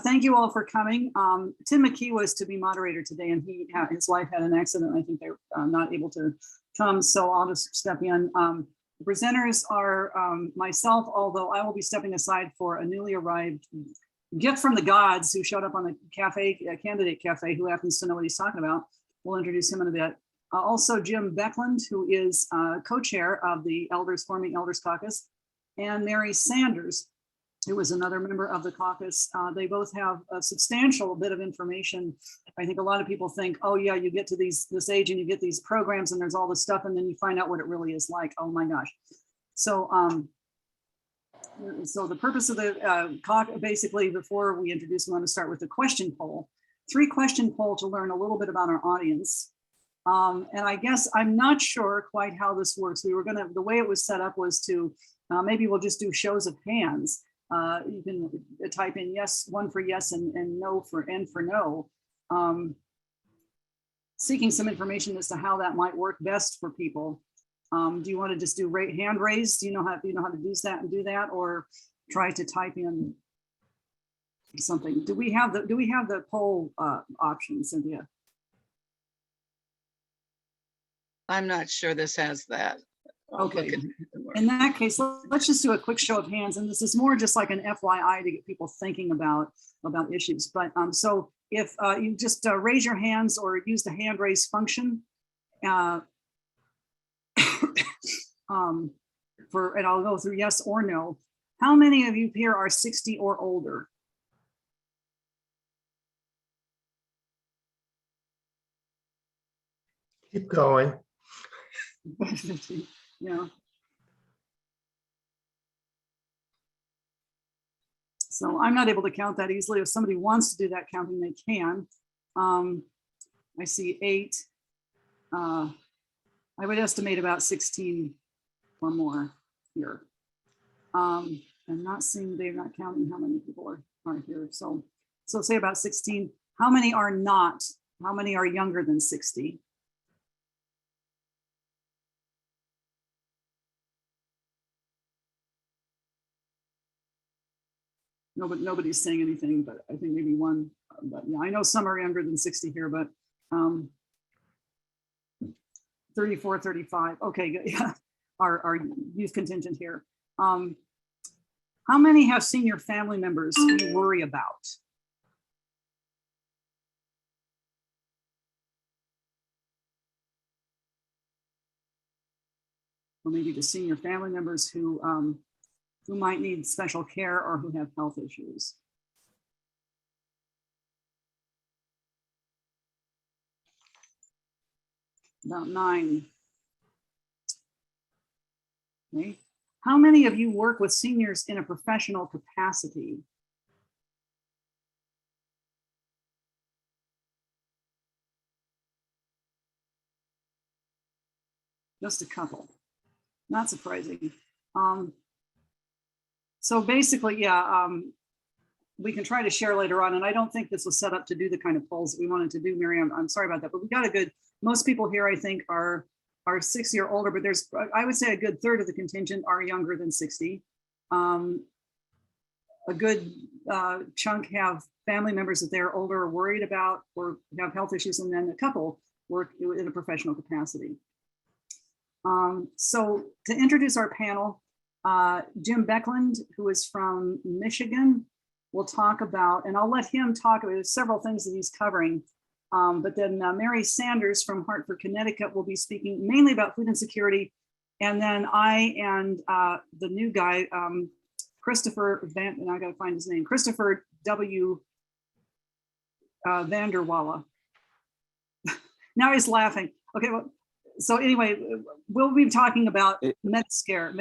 Thank you all for coming. Tim McKee was to be moderator today, and his wife had an accident. I think they're not able to come, so I'll just step in. The presenters are myself, although I will be stepping aside for a newly arrived gift from the gods who showed up on the candidate cafe, who happens to know what he's talking about. We'll introduce him in a bit. Also, Jim Becklund, who is co-chair of the Forming Elders Caucus, and Mary Sanders, who is another member of the caucus. They both have a substantial bit of information. I think a lot of people think, oh yeah, you get to this age and you get these programs and there's all this stuff, and then you find out what it really is like. Oh my gosh. So so the purpose of the caucus, basically, before we introduce, we want to start with the question poll. 3-question poll to learn a little bit about our audience. And I guess I'm not sure quite how this works. The way it was set up was to, maybe we'll just do shows of hands. You can type in yes, 1 for yes, and no for no. Seeking some information as to how that might work best for people. Do you want to just do hand raised? Do you know how to do that, or try to type in something? Do we have the poll option, Cynthia? I'm not sure this has that. Okay, in that case, let's just do a quick show of hands, and this is more just like an FYI to get people thinking about issues. But so if you just raise your hands or use the hand raise function, and I'll go through yes or no. How many of you here are 60 or older? Keep going. Yeah. So I'm not able to count that easily. If somebody wants to do that counting, they can. I see 8. I would estimate about 16 or more here. I'm not seeing, they're not counting how many people are here. So say about 16. How many are not? How many are younger than 60? Nobody's saying anything, but I think maybe one. But yeah, I know some are younger than 60 here, but 34, 35. Okay, good. Yeah, our youth contingent here. How many have senior family members you worry about? Or maybe the senior family members who might need special care or who have health issues. About 9. Okay. How many of you work with seniors in a professional capacity? Just a couple. Not surprising. So basically, yeah, we can try to share later on. And I don't think this was set up to do the kind of polls that we wanted to do, Miriam. I'm sorry about that, but we got a good, most people here, I think, are 60 or older, but there's, I would say, a good third of the contingent are younger than 60. A good chunk have family members that they're older or worried about or have health issues, and then a couple work in a professional capacity. So to introduce our panel, Jim Becklund, who is from Michigan, will talk about, and I'll let him talk about several things that he's covering. But then Mary Sanders from Hartford, Connecticut will be speaking mainly about food insecurity. And then I and the new guy, Christopher and I gotta find his name, Christopher W. Vanderwalla. Now he's laughing. Okay, well, so anyway, we'll be talking about Medicare,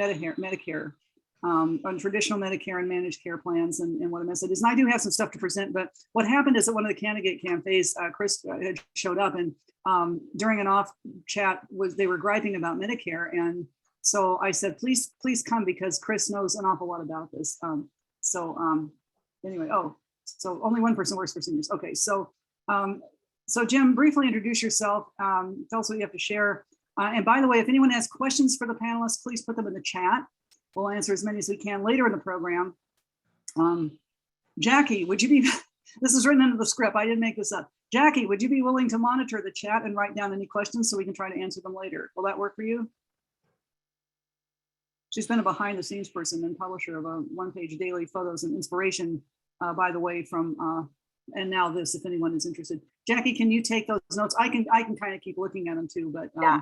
on traditional Medicare and managed care plans and what a mess it is. And I do have some stuff to present, but what happened is that one of the candidate cafes, Chris had showed up, and during an off chat, they were griping about Medicare. And so I said, please come, because Chris knows an awful lot about this. Anyway, so only one person works for seniors. Okay, so Jim, briefly introduce yourself, tell us what you have to share. And by the way, if anyone has questions for the panelists, please put them in the chat. We'll answer as many as we can later in the program. Jackie, would you be, this is written into the script, I didn't make this up. Jackie, would you be willing to monitor the chat and write down any questions so we can try to answer them later? Will that work for you? She's been a behind the scenes person and publisher of a one-page daily photos and inspiration, by the way, from, and now this, if anyone is interested. Jackie, can you take those notes? I can kind of keep looking at them too, but. Yeah,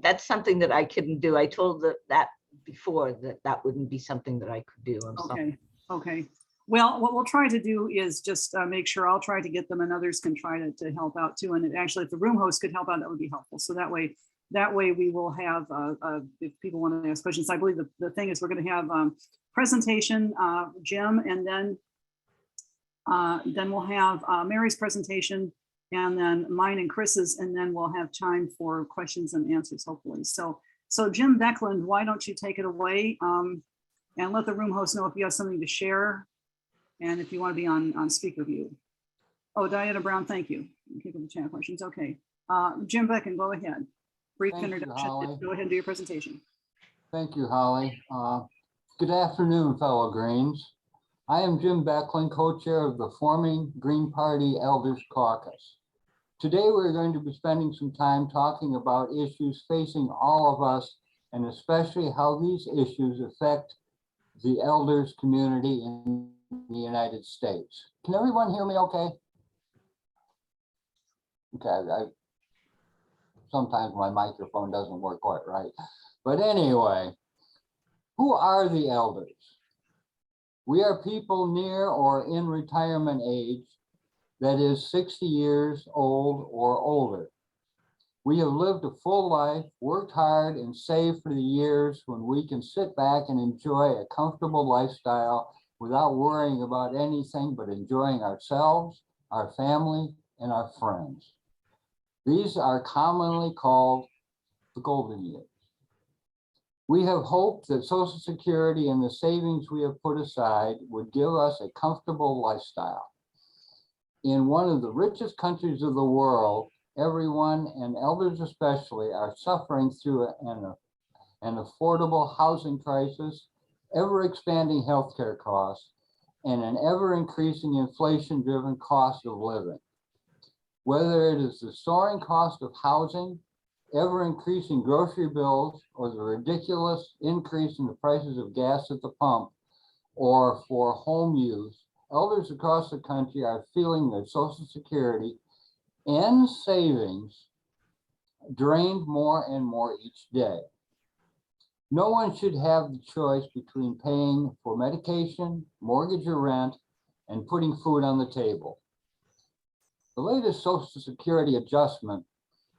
that's something that I couldn't do. I told that before that wouldn't be something that I could do. I'm sorry. Okay. Well, what we'll try to do is just make sure I'll try to get them and others can try to help out too. And actually, if the room host could help out, that would be helpful. So that way we will have, if people want to ask questions, I believe the thing is we're going to have presentation, Jim, and then we'll have Mary's presentation and then mine and Chris's, and then we'll have time for questions and answers, hopefully. So Jim Becklund, why don't you take it away and let the room host know if you have something to share and if you want to be on speaker view. Oh, Diana Brown, thank you. Keep the chat questions. Okay. Jim Becklund, go ahead. Brief introduction. Go ahead and do your presentation. Thank you, Holly. Good afternoon, fellow Greens. I am Jim Becklund, co-chair of the forming Green Party Elders Caucus. Today, we're going to be spending some time talking about issues facing all of us, and especially how these issues affect the elders community in the United States. Can everyone hear me okay? Okay, sometimes my microphone doesn't work quite right. But anyway, who are the elders? We are people near or in retirement age, that is 60 years old or older. We have lived a full life, worked hard, and saved for the years when we can sit back and enjoy a comfortable lifestyle without worrying about anything but enjoying ourselves, our family, and our friends. These are commonly called the golden years. We have hoped that Social Security and the savings we have put aside would give us a comfortable lifestyle. In one of the richest countries of the world, everyone, and elders especially, are suffering through an affordable housing crisis, ever-expanding healthcare costs, and an ever-increasing inflation-driven cost of living. Whether it is the soaring cost of housing, ever-increasing grocery bills, or the ridiculous increase in the prices of gas at the pump, or for home use, elders across the country are feeling their Social Security and savings drained more and more each day. No one should have the choice between paying for medication, mortgage or rent, and putting food on the table. The latest Social Security adjustment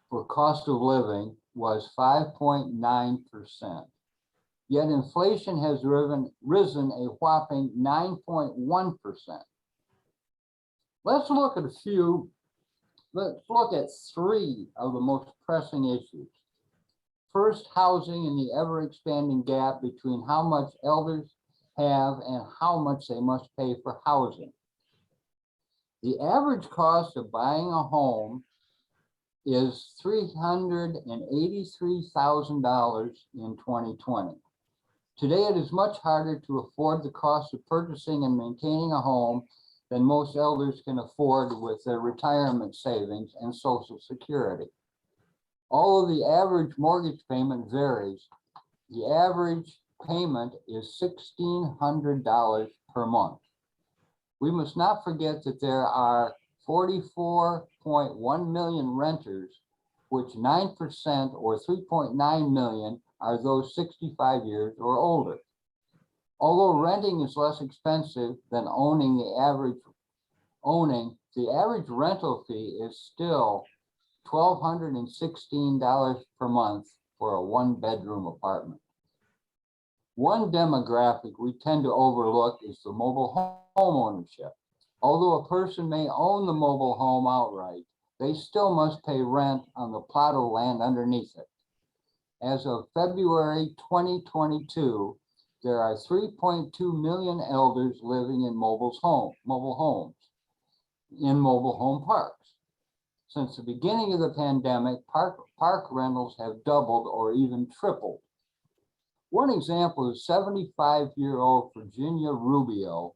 for cost of living was 5.9%. Yet inflation has risen a whopping 9.1%. Let's look at three of the most pressing issues. First, housing and the ever-expanding gap between how much elders have and how much they must pay for housing. The average cost of buying a home is $383,000 in 2020. Today, it is much harder to afford the cost of purchasing and maintaining a home than most elders can afford with their retirement savings and Social Security. Although the average mortgage payment varies, the average payment is $1,600 per month. We must not forget that there are 44.1 million renters, which 9% or 3.9 million are those 65 years or older. Although renting is less expensive than owning, the average rental fee is still $1,216 per month for a one-bedroom apartment. One demographic we tend to overlook is the mobile home ownership. Although a person may own the mobile home outright, they still must pay rent on the plot of land underneath it. As of February 2022, there are 3.2 million elders living in mobile home parks. Since the beginning of the pandemic, park rentals have doubled or even tripled. One example is 75-year-old Virginia Rubio,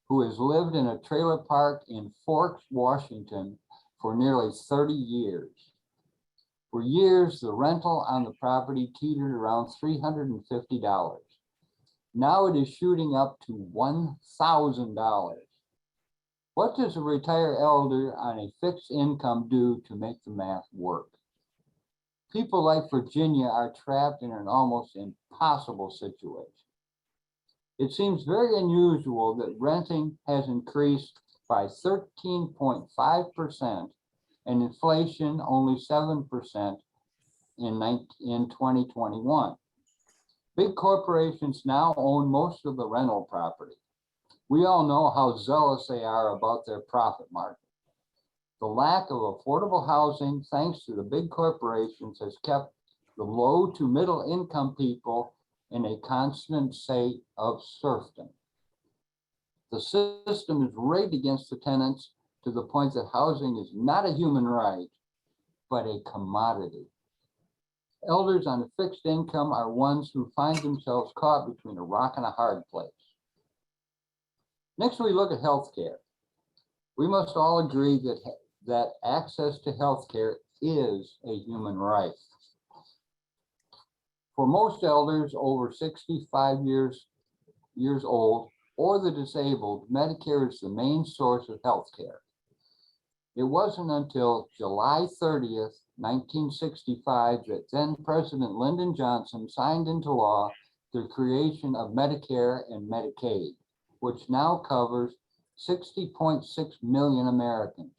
who who has lived in a trailer park in Forks, Washington for nearly 30 years. For years, the rental on the property teetered around $350. Now it is shooting up to $1,000. What does a retired elder on a fixed income do to make the math work? People like Virginia are trapped in an almost impossible situation. It seems very unusual that renting has increased by 13.5% and inflation only 7% in 2021. Big corporations now own most of the rental property. We all know how zealous they are about their profit margin. The lack of affordable housing, thanks to the big corporations, has kept the low to middle income people in a constant state of serfdom. The system is rigged against the tenants to the point that housing is not a human right, but a commodity. Elders on a fixed income are ones who find themselves caught between a rock and a hard place. Next, we look at healthcare. We must all agree that access to healthcare is a human right. For most elders over 65 years old or the disabled, Medicare is the main source of healthcare. It wasn't until July 30th, 1965, that then President Lyndon Johnson signed into law the creation of Medicare and Medicaid, which now covers 60.6 million Americans.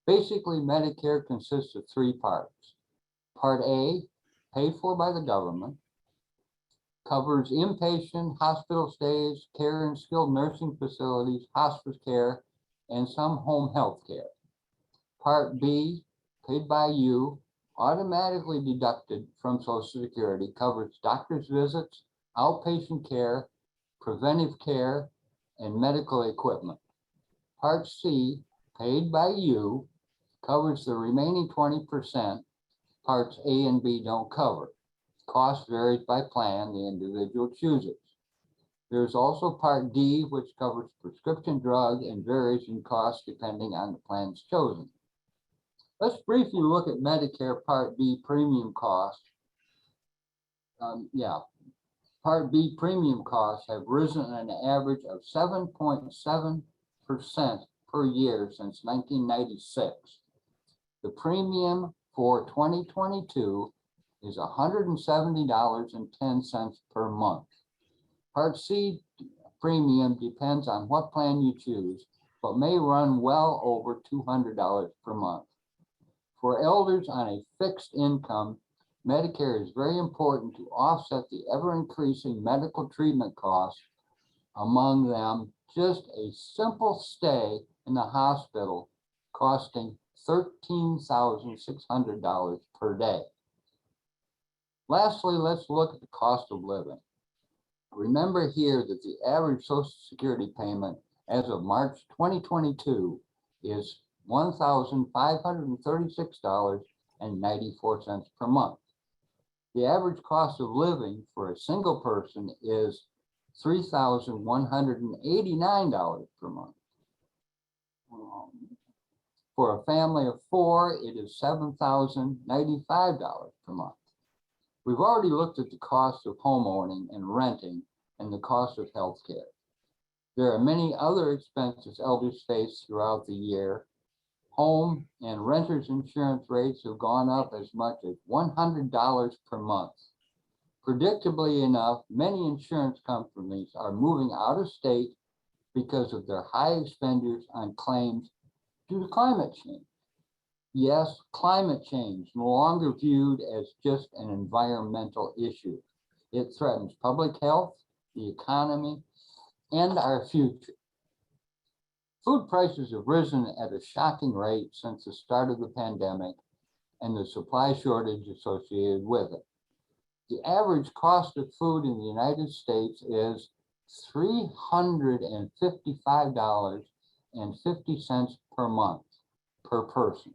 Basically, Medicare consists of three parts. Part A, paid for by the government, covers inpatient hospital stays, care in skilled nursing facilities, hospice care, and some home health care. Part B, paid by you, automatically deducted from Social Security, covers doctor's visits, outpatient care, preventive care, and medical equipment. Part C, paid by you, covers the remaining 20%. Parts A and B don't cover. Cost varies by plan, the individual chooses. There's also Part D, which covers prescription drug and varies in cost depending on the plans chosen. Let's briefly look at Medicare Part B premium costs. Part B premium costs have risen an average of 7.7% per year since 1996. The premium for 2022 is $170.10 per month. Part C premium depends on what plan you choose, but may run well over $200 per month. For elders on a fixed income, Medicare is very important to offset the ever-increasing medical treatment costs, among them just a simple stay in the hospital costing $13,600 per day. Lastly, let's look at the cost of living. Remember here that the average Social Security payment as of March 2022 is $1,536.94 per month. The average cost of living for a single person is $3,189 per month. For a family of four, it is $7,095 per month. We've already looked at the cost of homeowning and renting and the cost of healthcare. There are many other expenses elders face throughout the year. Home and renters insurance rates have gone up as much as $100 per month. Predictably enough, many insurance companies are moving out of state because of their high expenditures on claims due to climate change. Yes, climate change, no longer viewed as just an environmental issue. It threatens public health, the economy, and our future. Food prices have risen at a shocking rate since the start of the pandemic and the supply shortage associated with it. The average cost of food in the United States is $355.50 per month per person.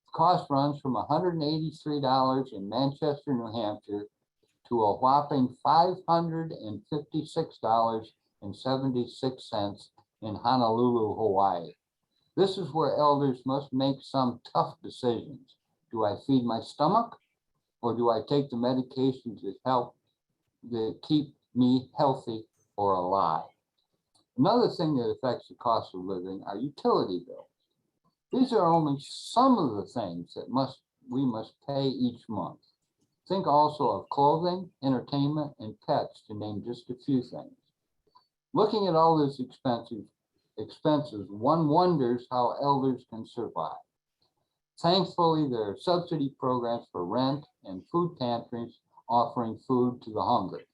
The cost runs from $183 in Manchester, New Hampshire to a whopping $556.76 in Honolulu, Hawaii. This is where elders must make some tough decisions. Do I feed my stomach, or do I take the medications that keep me healthy or alive? Another thing that affects the cost of living are utility bills. These are only some of the things that we must pay each month. Think also of clothing, entertainment, and pets, to name just a few things. Looking at all these expenses, one wonders how elders can survive. Thankfully, there are subsidy programs for rent and food pantries offering food to the hungry.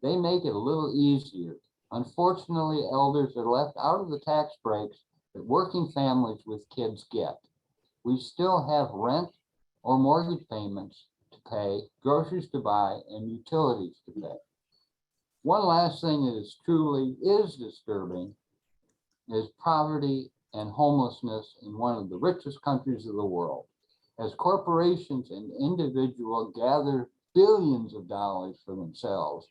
They make it a little easier. Unfortunately, elders are left out of the tax breaks that working families with kids get. We still have rent or mortgage payments to pay, groceries to buy, and utilities to pay. One last thing that truly is disturbing is poverty and homelessness in one of the richest countries of the world. As corporations and individuals gather billions of dollars for themselves,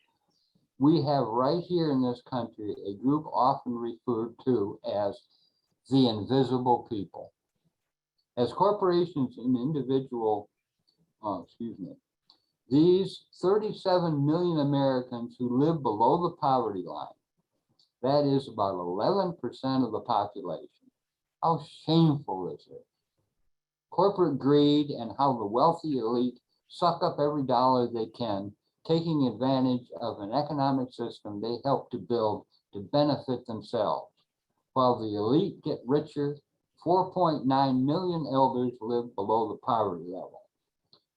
we have right here in this country a group often referred to as the invisible people. As corporations and these 37 million Americans who live below the poverty line, that is about 11% of the population. How shameful is it? Corporate greed and how the wealthy elite suck up every dollar they can, taking advantage of an economic system they help to build to benefit themselves. While the elite get richer, 4.9 million elders live below the poverty level.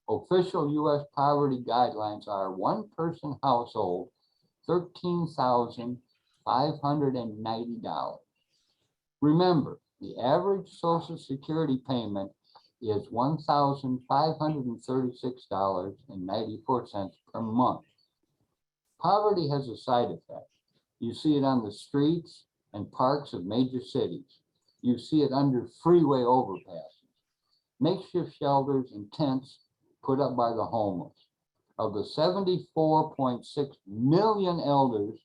Official U.S. poverty guidelines are one-person household, $13,590. Remember, the average Social Security payment is $1,536.94 per month. Poverty has a side effect. You see it on the streets and parks of major cities. You see it under freeway overpasses, makeshift shelters and tents put up by the homeless. Of the 74.6 million elders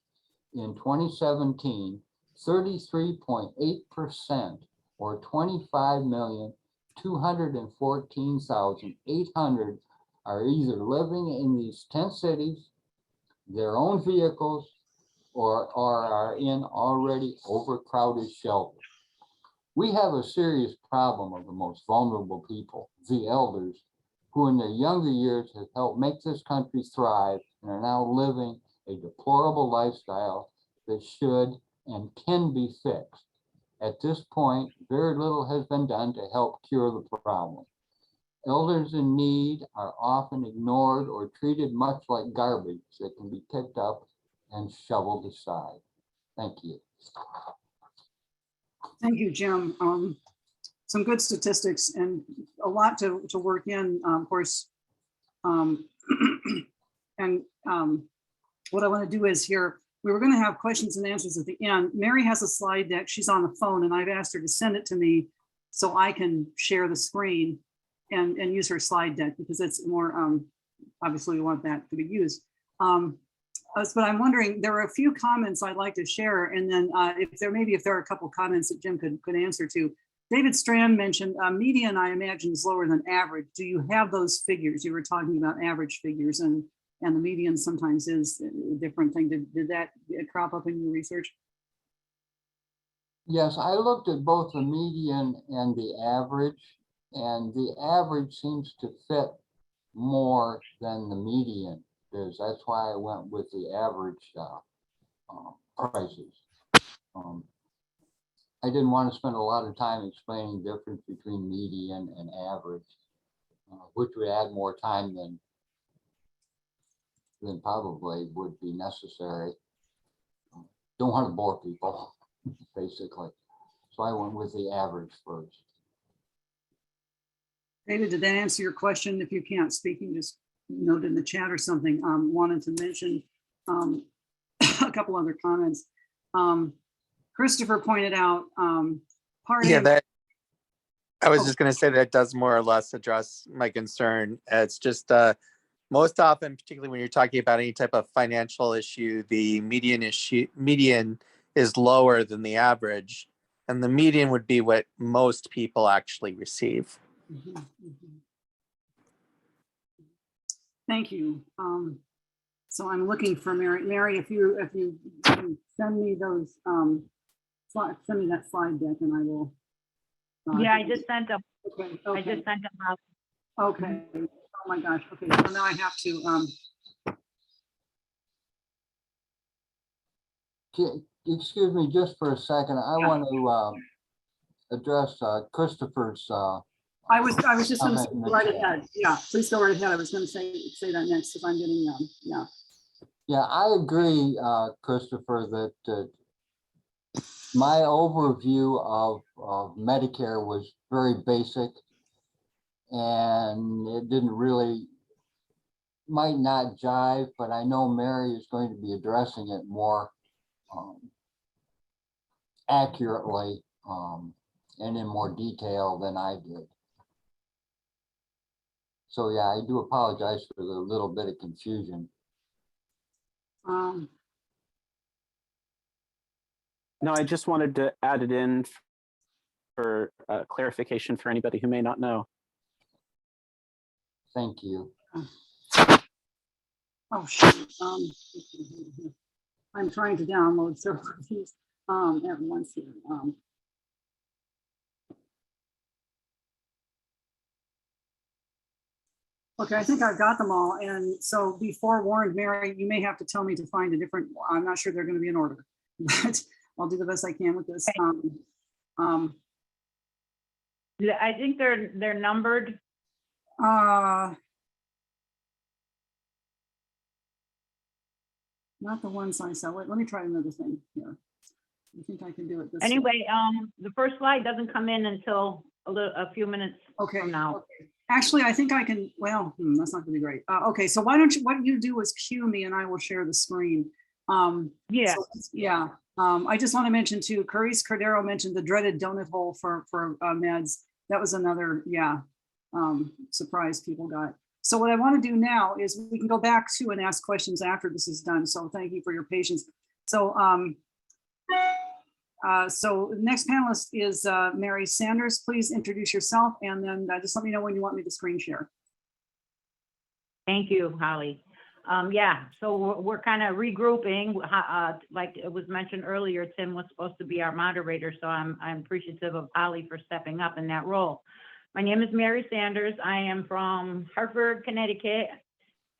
in 2017, 33.8%, or 25,214,800, are either living in these tent cities, their own vehicles, or are in already overcrowded shelters. We have a serious problem of the most vulnerable people, the elders, who in their younger years have helped make this country thrive and are now living a deplorable lifestyle that should and can be fixed. At this point, very little has been done to help cure the problem. Elders in need are often ignored or treated much like garbage that can be picked up and shoveled aside. Thank you. Thank you, Jim. Some good statistics and a lot to work in, of course. And what I want to do is here, we were going to have questions and answers at the end. Mary has a slide deck. She's on the phone, and I've asked her to send it to me so I can share the screen and use her slide deck, because it's more, obviously we want that to be used. But I'm wondering, there are a few comments I'd like to share, and then if there are a couple comments that Jim could answer to. David Strand mentioned median, I imagine, is lower than average. Do you have those figures? You were talking about average figures, and the median sometimes is a different thing. Did that crop up in your research? Yes, I looked at both the median and the average seems to fit more than the median is. That's why I went with the average prices. I didn't want to spend a lot of time explaining the difference between median and average, which would add more time than probably would be necessary. Don't want to bore people, basically. So I went with the average first. David, did that answer your question? If you can't speak, you just note in the chat or something. Wanted to mention a couple other comments. Christopher pointed out part Yeah, of that I was just going to say that does more or less address my concern. It's just most often, particularly when you're talking about any type of financial issue, the median is lower than the average, and the median would be what most people actually receive. Mhm, mhm. Thank you. So I'm looking for Mary. Mary, if you can send me those, send me that slide deck and I will. Yeah, I just sent them. Okay, I okay, just sent them out. okay. Oh my gosh, okay, so now I have to, Excuse me just for a second. I Yeah. want to address Christopher's I was just gonna say, comment in the right chat. ahead. Yeah, please go right ahead. I was gonna say that next because I'm getting, yeah. Yeah, I agree, Christopher, that my overview of Medicare was very basic, and it didn't really, might not jive, but I know Mary is going to be addressing it more accurately and in more detail than I did. So yeah, I do apologize for the little bit of confusion. No, I just wanted to add it in for clarification for anybody who may not know. Thank you. Oh, shoot. I'm trying to download several of these at once here. Okay, I think I've got them all. And so be forewarned, Mary, you may have to tell me to find a different, I'm not sure they're going to be in order, but I'll do the best I can with this. I think they're numbered. Not the ones I saw. Wait, let me try another thing here. I think I can do it this way. Anyway, the first slide doesn't come in until a few minutes Okay. from now. Okay. Actually, I think I can, well, that's not gonna be great. Okay, so why don't you, what you do is cue me and I will share the screen. Yeah. So, yeah. I just want to mention too, Carice Cordero mentioned the dreaded donut hole for meds. That was another, surprise people got. So what I want to do now is we can go back to and ask questions after this is done. So thank you for your patience. So, so the next panelist is Mary Sanders. Please introduce yourself and then just let me know when you want me to screen share. Thank you, Holly. Yeah, so we're kind of regrouping. Like it was mentioned earlier, Tim was supposed to be our moderator, so I'm appreciative of Holly for stepping up in that role. My name is Mary Sanders. I am from Hartford, Connecticut,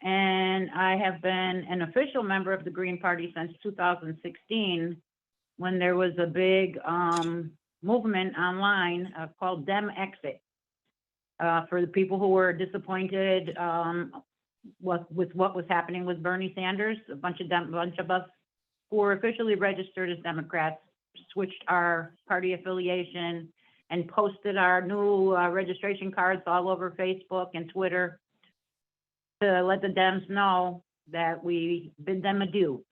and I have been an official member of the Green Party since 2016, when there was a big movement online called Dem Exit for the people who were disappointed with what was happening with Bernie Sanders. A bunch of us who were officially registered as Democrats switched our party affiliation and posted our new registration cards all over Facebook and Twitter to let the Dems know that we bid them adieu.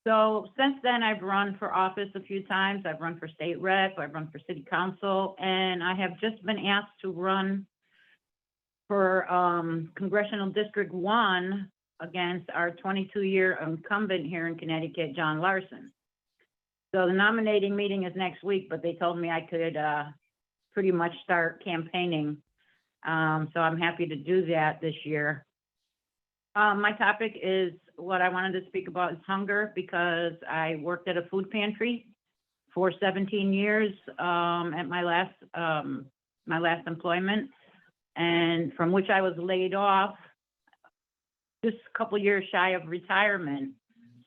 So since then, I've run for office a few times. I've run for state rep, I've run for city council, and I have just been asked to run for Congressional District 1 against our 22-year incumbent here in Connecticut, John Larson. So the nominating meeting is next week, but they told me I could pretty much start campaigning. So I'm happy to do that this year. My topic is, what I wanted to speak about is hunger, because I worked at a food pantry for 17 years at my last employment, and from which I was laid off just a couple years shy of retirement.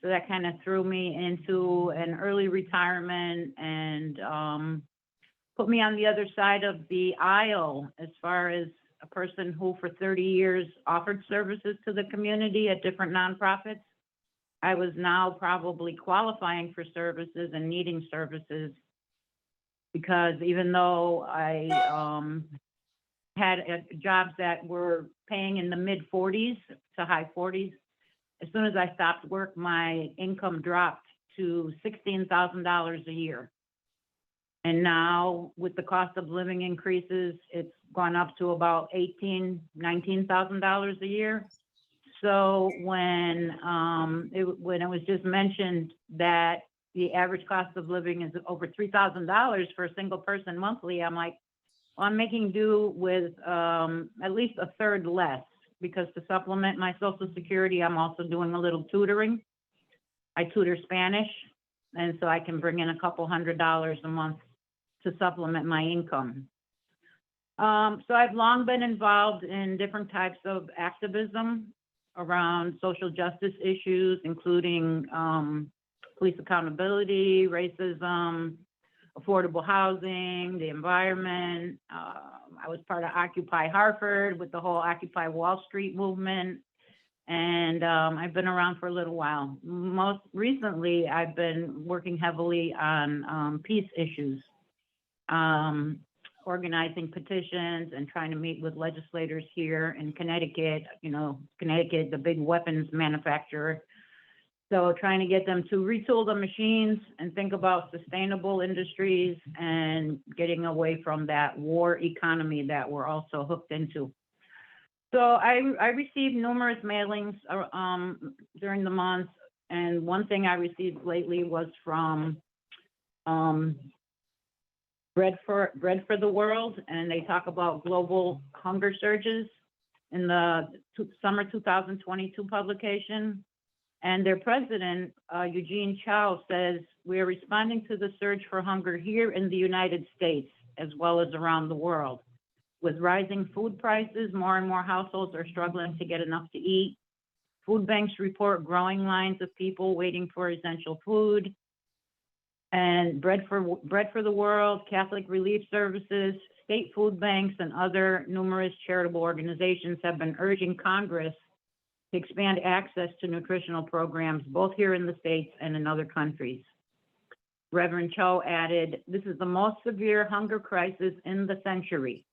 So that kind of threw me into an early retirement and put me on the other side of the aisle as far as a person who for 30 years offered services to the community at different nonprofits. I was now probably qualifying for services and needing services, because even though I had jobs that were paying in the mid 40s to high 40s, as soon as I stopped work, my income dropped to $16,000 a year. And now with the cost of living increases, it's gone up to about $18,000, $19,000 a year. So when it was just mentioned that the average cost of living is over $3,000 for a single person monthly. I'm like, well, I'm making do with at least a third less, because to supplement my Social Security, I'm also doing a little tutoring. I tutor Spanish, and so I can bring in a couple $100 a month to supplement my income. So I've long been involved in different types of activism around social justice issues, including police accountability, racism, affordable housing, the environment. I was part of Occupy Hartford with the whole Occupy Wall Street movement. And I've been around for a little while. Most recently, I've been working heavily on peace issues, organizing petitions and trying to meet with legislators here in Connecticut. You know, Connecticut, the big weapons manufacturer. So trying to get them to retool the machines and think about sustainable industries and getting away from that war economy that we're also hooked into. So I received numerous mailings during the month, and one thing I received lately was from Bread for the World, and they talk about global hunger surges in the summer 2022 publication. And their president, Eugene Chow, says, "We are responding to the surge for hunger here in the United States, as well as around the world. With rising food prices, more and more households are struggling to get enough to eat. Food banks report growing lines of people waiting for essential food. And Bread for the World, Catholic Relief Services, state food banks, and other numerous charitable organizations have been urging Congress to expand access to nutritional programs, both here in the States and in other countries." Reverend Cho added, "This is the most severe hunger crisis in the century."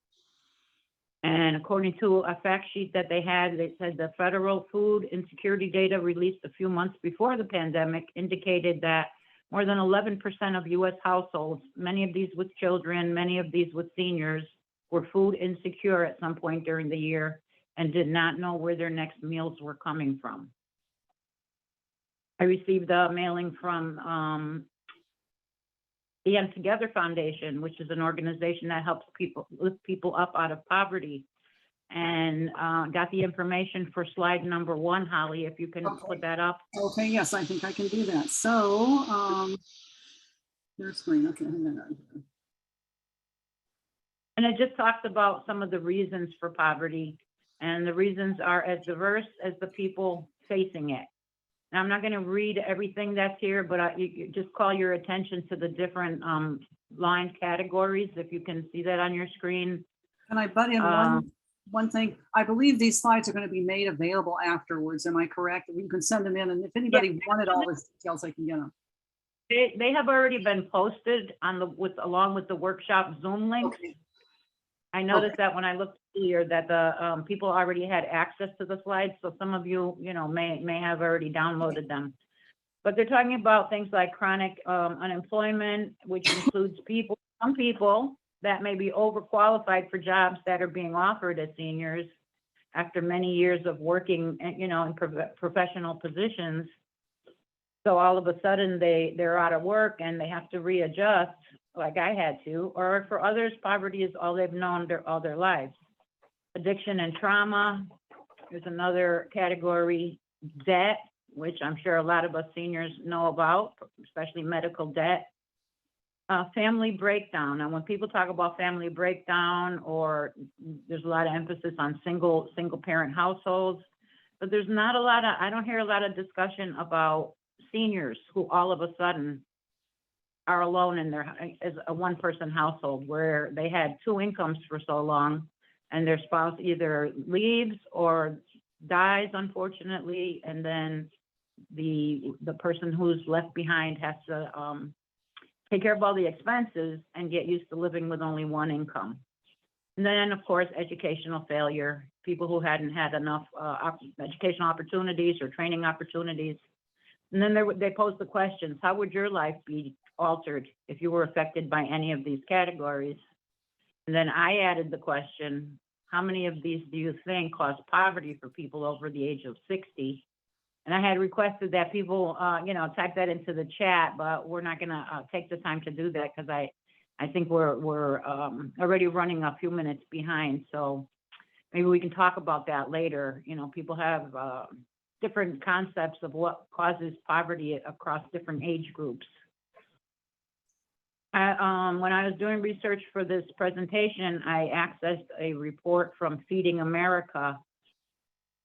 And according to a fact sheet that they had, they said the federal food insecurity data released a few months before the pandemic indicated that more than 11% of US households, many of these with children, many of these with seniors, were food insecure at some point during the year and did not know where their next meals were coming from. I received a mailing from the End Together Foundation, which is an organization that helps people lift people up out of poverty, and got the information for slide number 1, Holly, if you can put that up. Okay, yes, I think I can do that. So, your screen, okay, hang on. And it just talks about some of the reasons for poverty, and the reasons are as diverse as the people facing it. Now, I'm not going to read everything that's here, but you just call your attention to the different line categories, if you can see that on your screen. Can I butt in one thing? I believe these slides are going to be made available afterwards. Am I correct? You can send them in, and if anybody wanted all the details, I can get them. They have already been posted on along with the workshop Zoom link. Okay. I noticed that when I looked earlier that the people already had access to the slides, so some of you, may have already downloaded them. But they're talking about things like chronic unemployment, which includes some people that may be overqualified for jobs that are being offered as seniors after many years of working, in professional positions. So all of a sudden they're out of work and they have to readjust, like I had to, or for others, poverty is all they've known all their lives. Addiction and trauma is another category. Debt, which I'm sure a lot of us seniors know about, especially medical debt. Family breakdown. And when people talk about family breakdown, or there's a lot of emphasis on single parent households, but there's not I don't hear a lot of discussion about seniors who all of a sudden are alone as a one-person household, where they had 2 incomes for so long, and their spouse either leaves or dies, unfortunately, and then the person who's left behind has to take care of all the expenses and get used to living with only 1 income. And then, of course, educational failure, people who hadn't had enough educational opportunities or training opportunities. And then they pose the questions: how would your life be altered if you were affected by any of these categories? And then I added the question: how many of these do you think cause poverty for people over the age of 60? And I had requested that people, type that into the chat, but we're not gonna take the time to do that because I think we're already running a few minutes behind. So maybe we can talk about that later. People have different concepts of what causes poverty across different age groups. When I was doing research for this presentation, I accessed a report from Feeding America,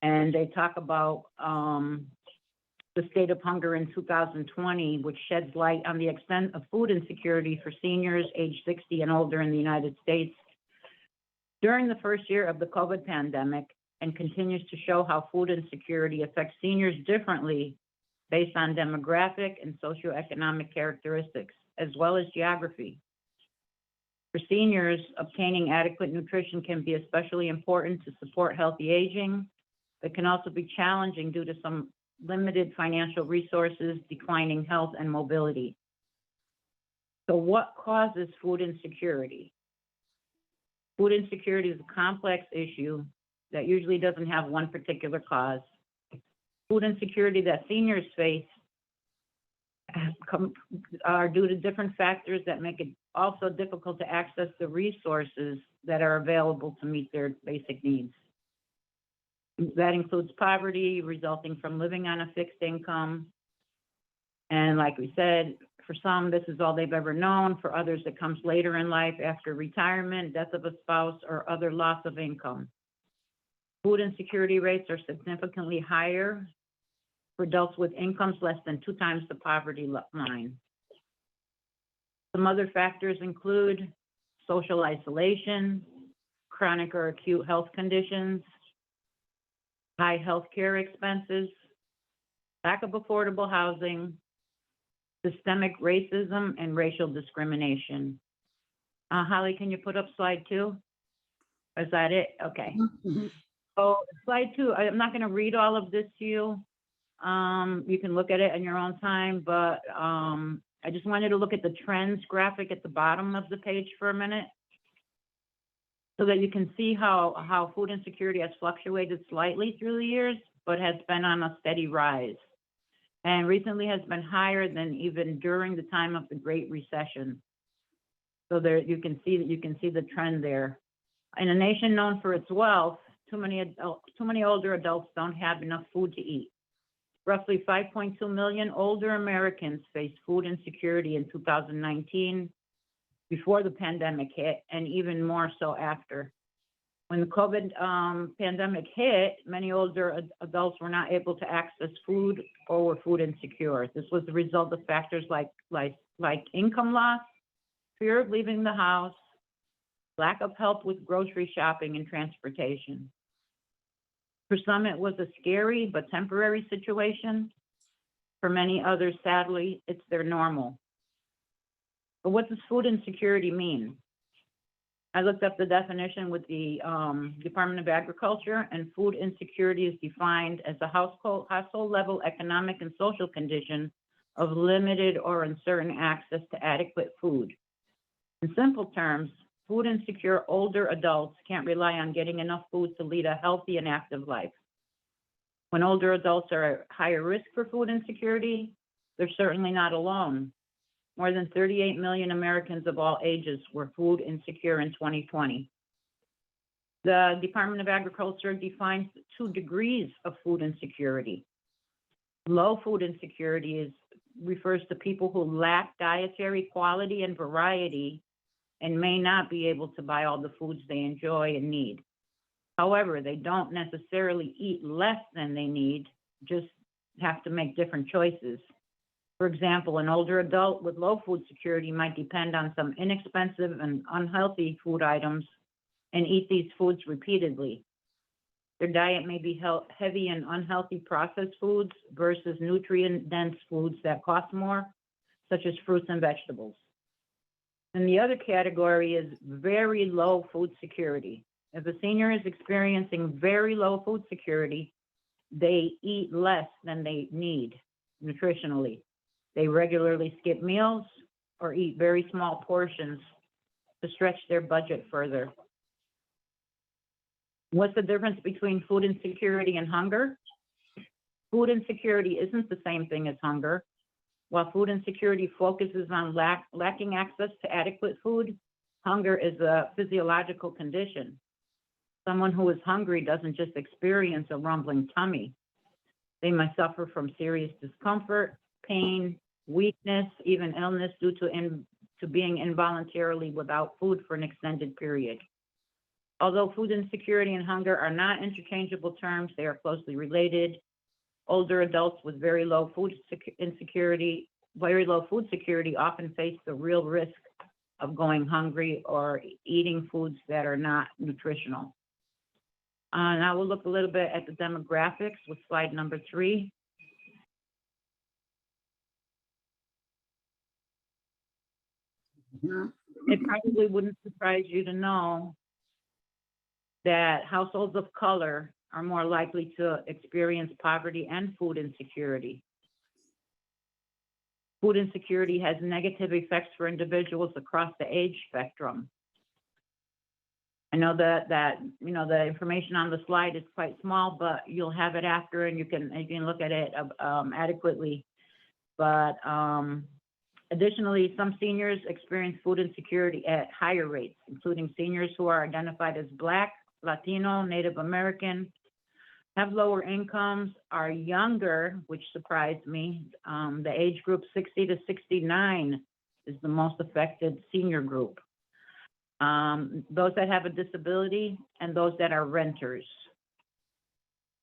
and they talk about the state of hunger in 2020, which sheds light on the extent of food insecurity for seniors age 60 and older in the United States during the first year of the COVID pandemic, and continues to show how food insecurity affects seniors differently based on demographic and socioeconomic characteristics, as well as geography. For seniors, obtaining adequate nutrition can be especially important to support healthy aging, but can also be challenging due to some limited financial resources, declining health, and mobility. So what causes food insecurity? Food insecurity is a complex issue that usually doesn't have one particular cause. Food insecurity that seniors face are due to different factors that make it also difficult to access the resources that are available to meet their basic needs. That includes poverty resulting from living on a fixed income. And like we said, for some, this is all they've ever known. For others, it comes later in life after retirement, death of a spouse, or other loss of income. Food insecurity rates are significantly higher for adults with incomes less than 2 times the poverty line. Some other factors include social isolation, chronic or acute health conditions, high healthcare expenses, lack of affordable housing, systemic racism, and racial discrimination. Holly, can you put up slide 2? Is that it? Okay. Mhm. So slide 2, I'm not going to read all of this to you. You can look at it in your own time, but I just wanted to look at the trends graphic at the bottom of the page for a minute so that you can see how food insecurity has fluctuated slightly through the years, but has been on a steady rise. And recently has been higher than even during the time of the Great Recession. So there you can see the trend there. In a nation known for its wealth, too many older adults don't have enough food to eat. Roughly 5.2 million older Americans faced food insecurity in 2019, before the pandemic hit, and even more so after. When the COVID pandemic hit, many older adults were not able to access food or were food insecure. This was the result of factors like income loss, fear of leaving the house, lack of help with grocery shopping and transportation. For some, it was a scary but temporary situation. For many others, sadly, it's their normal. But what does food insecurity mean? I looked up the definition with the Department of Agriculture, and food insecurity is defined as a household level economic and social condition of limited or uncertain access to adequate food. In simple terms, food insecure older adults can't rely on getting enough food to lead a healthy and active life. When older adults are at higher risk for food insecurity, they're certainly not alone. More than 38 million Americans of all ages were food insecure in 2020. The Department of Agriculture defines 2 degrees of food insecurity. Low food insecurity refers to people who lack dietary quality and variety and may not be able to buy all the foods they enjoy and need. However, they don't necessarily eat less than they need, just have to make different choices. For example, an older adult with low food security might depend on some inexpensive and unhealthy food items and eat these foods repeatedly. Their diet may be heavy in unhealthy processed foods versus nutrient-dense foods that cost more, such as fruits and vegetables. And the other category is very low food security. If a senior is experiencing very low food security, they eat less than they need nutritionally. They regularly skip meals or eat very small portions to stretch their budget further. What's the difference between food insecurity and hunger? Food insecurity isn't the same thing as hunger. While food insecurity focuses on lacking access to adequate food, hunger is a physiological condition. Someone who is hungry doesn't just experience a rumbling tummy. They might suffer from serious discomfort, pain, weakness, even illness due to being involuntarily without food for an extended period. Although food insecurity and hunger are not interchangeable terms, they are closely related. Older adults with very low food security often face the real risk of going hungry or eating foods that are not nutritional. Now we'll look a little bit at the demographics with slide number 3. It probably wouldn't surprise you to know that households of color are more likely to experience poverty and food insecurity. Food insecurity has negative effects for individuals across the age spectrum. I know that you know the information on the slide is quite small, but you'll have it after, and you can look at it adequately. But additionally, some seniors experience food insecurity at higher rates, including seniors who are identified as Black, Latino, Native American, have lower incomes, are younger, which surprised me. The age group 60 to 69 is the most affected senior group. Those that have a disability and those that are renters.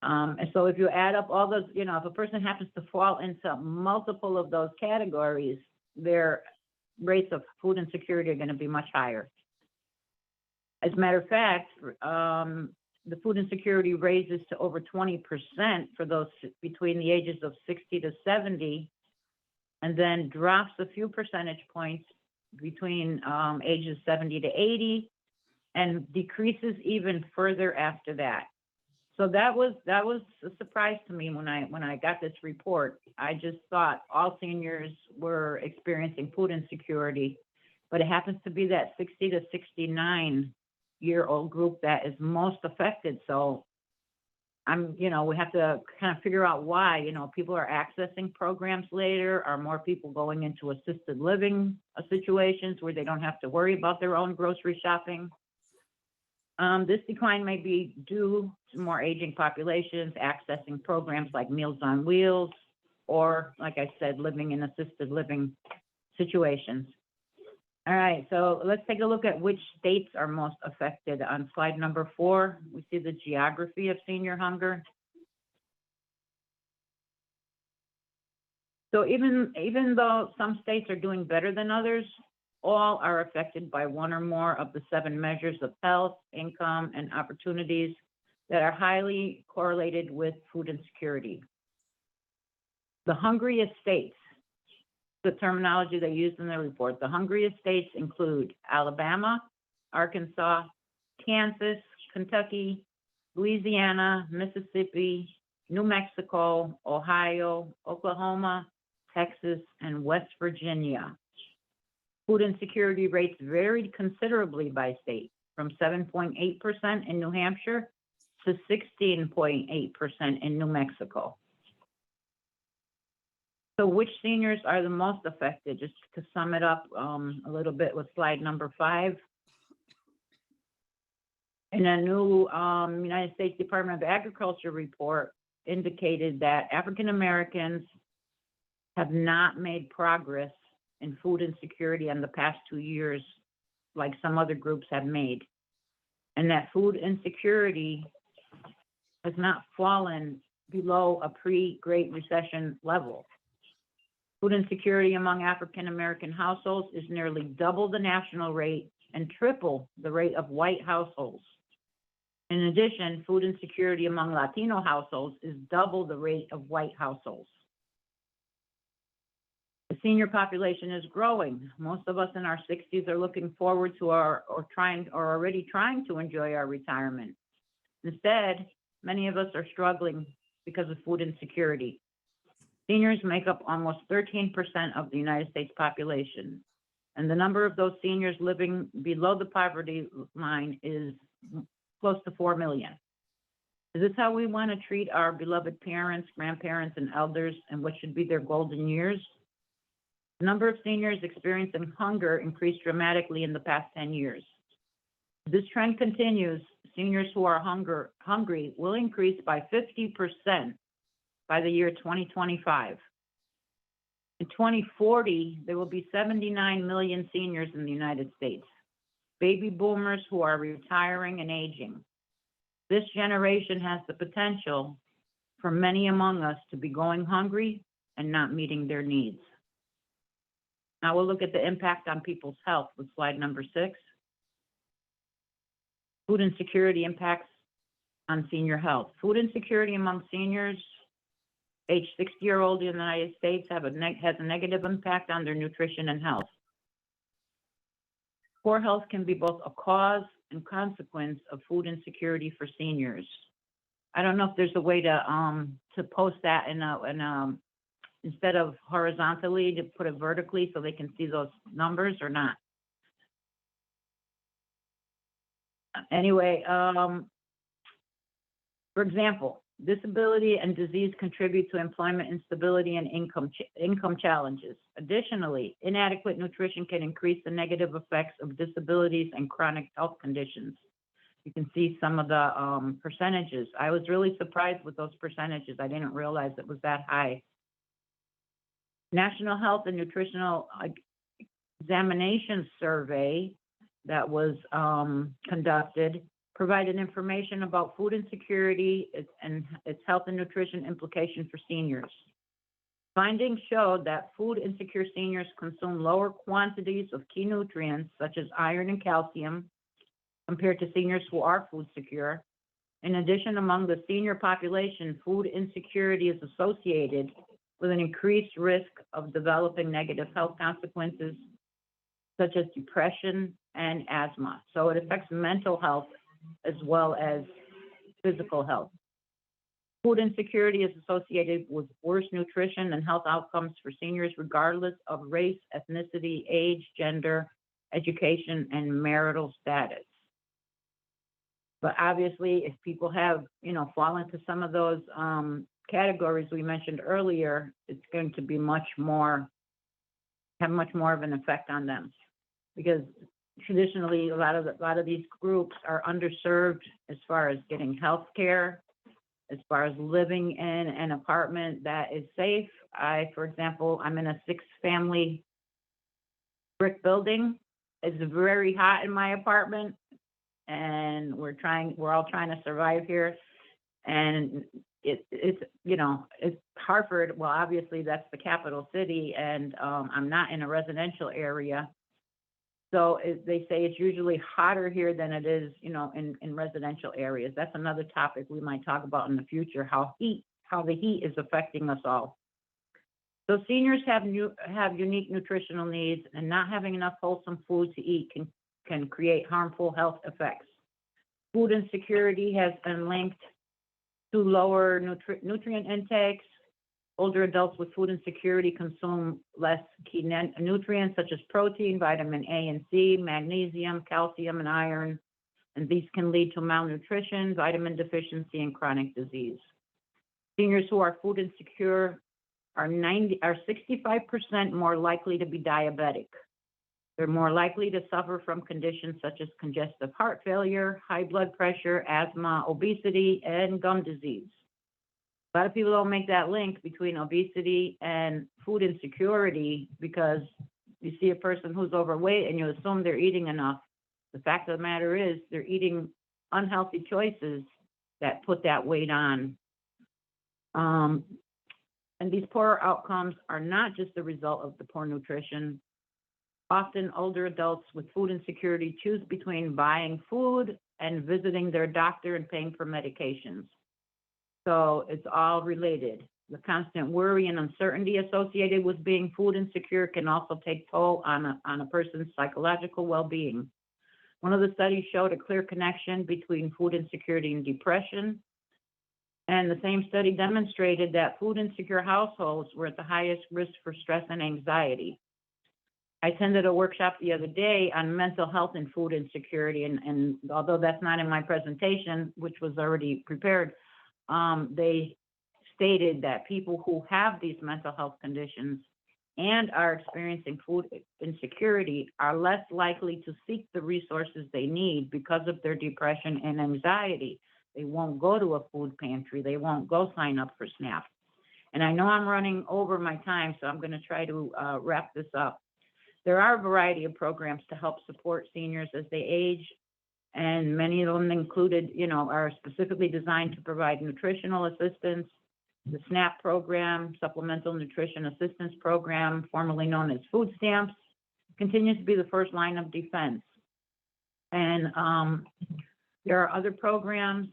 And so if you add up all those, you know, if a person happens to fall into multiple of those categories, their rates of food insecurity are going to be much higher. As a matter of fact, the food insecurity raises to over 20% for those between the ages of 60 to 70, and then drops a few percentage points between ages 70 to 80, and decreases even further after that. So that was a surprise to me when I got this report. I just thought all seniors were experiencing food insecurity, but it happens to be that 60 to 69-year-old group that is most affected. So we have to kind of figure out why, people are accessing programs later. Are more people going into assisted living situations where they don't have to worry about their own grocery shopping? This decline may be due to more aging populations accessing programs like Meals on Wheels, or, like I said, living in assisted living situations. All right, so let's take a look at which states are most affected. On slide number 4, we see the geography of senior hunger. So even though some states are doing better than others, all are affected by one or more of the 7 measures of health, income, and opportunities that are highly correlated with food insecurity. The hungriest states, the terminology they used in the report, the hungriest states include Alabama, Arkansas, Kansas, Kentucky, Louisiana, Mississippi, New Mexico, Ohio, Oklahoma, Texas, and West Virginia. Food insecurity rates varied considerably by state, from 7.8% in New Hampshire to 16.8% in New Mexico. So which seniors are the most affected? Just to sum it up a little bit with slide number 5. In a new United States Department of Agriculture report indicated that African Americans have not made progress in food insecurity in the past 2 years like some other groups have made, and that food insecurity has not fallen below a pre-Great Recession level. Food insecurity among African American households is nearly double the national rate and triple the rate of white households. In addition, food insecurity among Latino households is double the rate of white households. The senior population is growing. Most of us in our 60s are looking forward to already trying to enjoy our retirement. Instead, many of us are struggling because of food insecurity. Seniors make up almost 13% of the United States population, and the number of those seniors living below the poverty line is close to 4 million. Is this how we want to treat our beloved parents, grandparents, and elders, and what should be their golden years? The number of seniors experiencing hunger increased dramatically in the past 10 years. If this trend continues, seniors who are hungry will increase by 50% by the year 2025. In 2040, there will be 79 million seniors in the United States, baby boomers who are retiring and aging. This generation has the potential for many among us to be going hungry and not meeting their needs. Now we'll look at the impact on people's health with slide number 6. Food insecurity impacts on senior health. Food insecurity among seniors age 60 or older in the United States has a negative impact on their nutrition and health. Poor health can be both a cause and consequence of food insecurity for seniors. I don't know if there's a way to post that instead of horizontally, to put it vertically so they can see those numbers or not. Anyway, for example, disability and disease contribute to employment instability and income challenges. Additionally, inadequate nutrition can increase the negative effects of disabilities and chronic health conditions. You can see some of the percentages. I was really surprised with those percentages. I didn't realize it was that high. National Health and Nutritional Examination Survey that was conducted provided information about food insecurity and its health and nutrition implications for seniors. Findings showed that food insecure seniors consume lower quantities of key nutrients such as iron and calcium compared to seniors who are food secure. In addition, among the senior population, food insecurity is associated with an increased risk of developing negative health consequences such as depression and asthma. So it affects mental health as well as physical health. Food insecurity is associated with worse nutrition and health outcomes for seniors regardless of race, ethnicity, age, gender, education, and marital status. But obviously, if people have, fall into some of those categories we mentioned earlier, it's going to be have much more of an effect on them, because traditionally a lot of these groups are underserved as far as getting health care, as far as living in an apartment that is safe. For example, I'm in a 6-family brick building. It's very hot in my apartment, and we're all trying to survive here. And it's Hartford. Well, obviously that's the capital city, and I'm not in a residential area. So they say it's usually hotter here than it is, in residential areas. That's another topic we might talk about in the future, how the heat is affecting us all. So seniors have unique nutritional needs, and not having enough wholesome food to eat can create harmful health effects. Food insecurity has been linked to lower nutrient intakes. Older adults with food insecurity consume less key nutrients such as protein, vitamin A and C, magnesium, calcium, and iron, and these can lead to malnutrition, vitamin deficiency, and chronic disease. Seniors who are food insecure are 65% more likely to be diabetic. They're more likely to suffer from conditions such as congestive heart failure, high blood pressure, asthma, obesity, and gum disease. A lot of people don't make that link between obesity and food insecurity, because you see a person who's overweight and you assume they're eating enough. The fact of the matter is they're eating unhealthy choices that put that weight on. And these poor outcomes are not just the result of the poor nutrition. Often older adults with food insecurity choose between buying food and visiting their doctor and paying for medications. So it's all related. The constant worry and uncertainty associated with being food insecure can also take toll on a person's psychological well-being. One of the studies showed a clear connection between food insecurity and depression. And the same study demonstrated that food insecure households were at the highest risk for stress and anxiety. I attended a workshop the other day on mental health and food insecurity, and although that's not in my presentation, which was already prepared, they stated that people who have these mental health conditions and are experiencing food insecurity are less likely to seek the resources they need because of their depression and anxiety. They won't go to a food pantry. They won't go sign up for SNAP. And I know I'm running over my time, so I'm going to try to wrap this up. There are a variety of programs to help support seniors as they age, and many of them included, are specifically designed to provide nutritional assistance. The SNAP program, Supplemental Nutrition Assistance Program, formerly known as food stamps, continues to be the first line of defense. And there are other programs,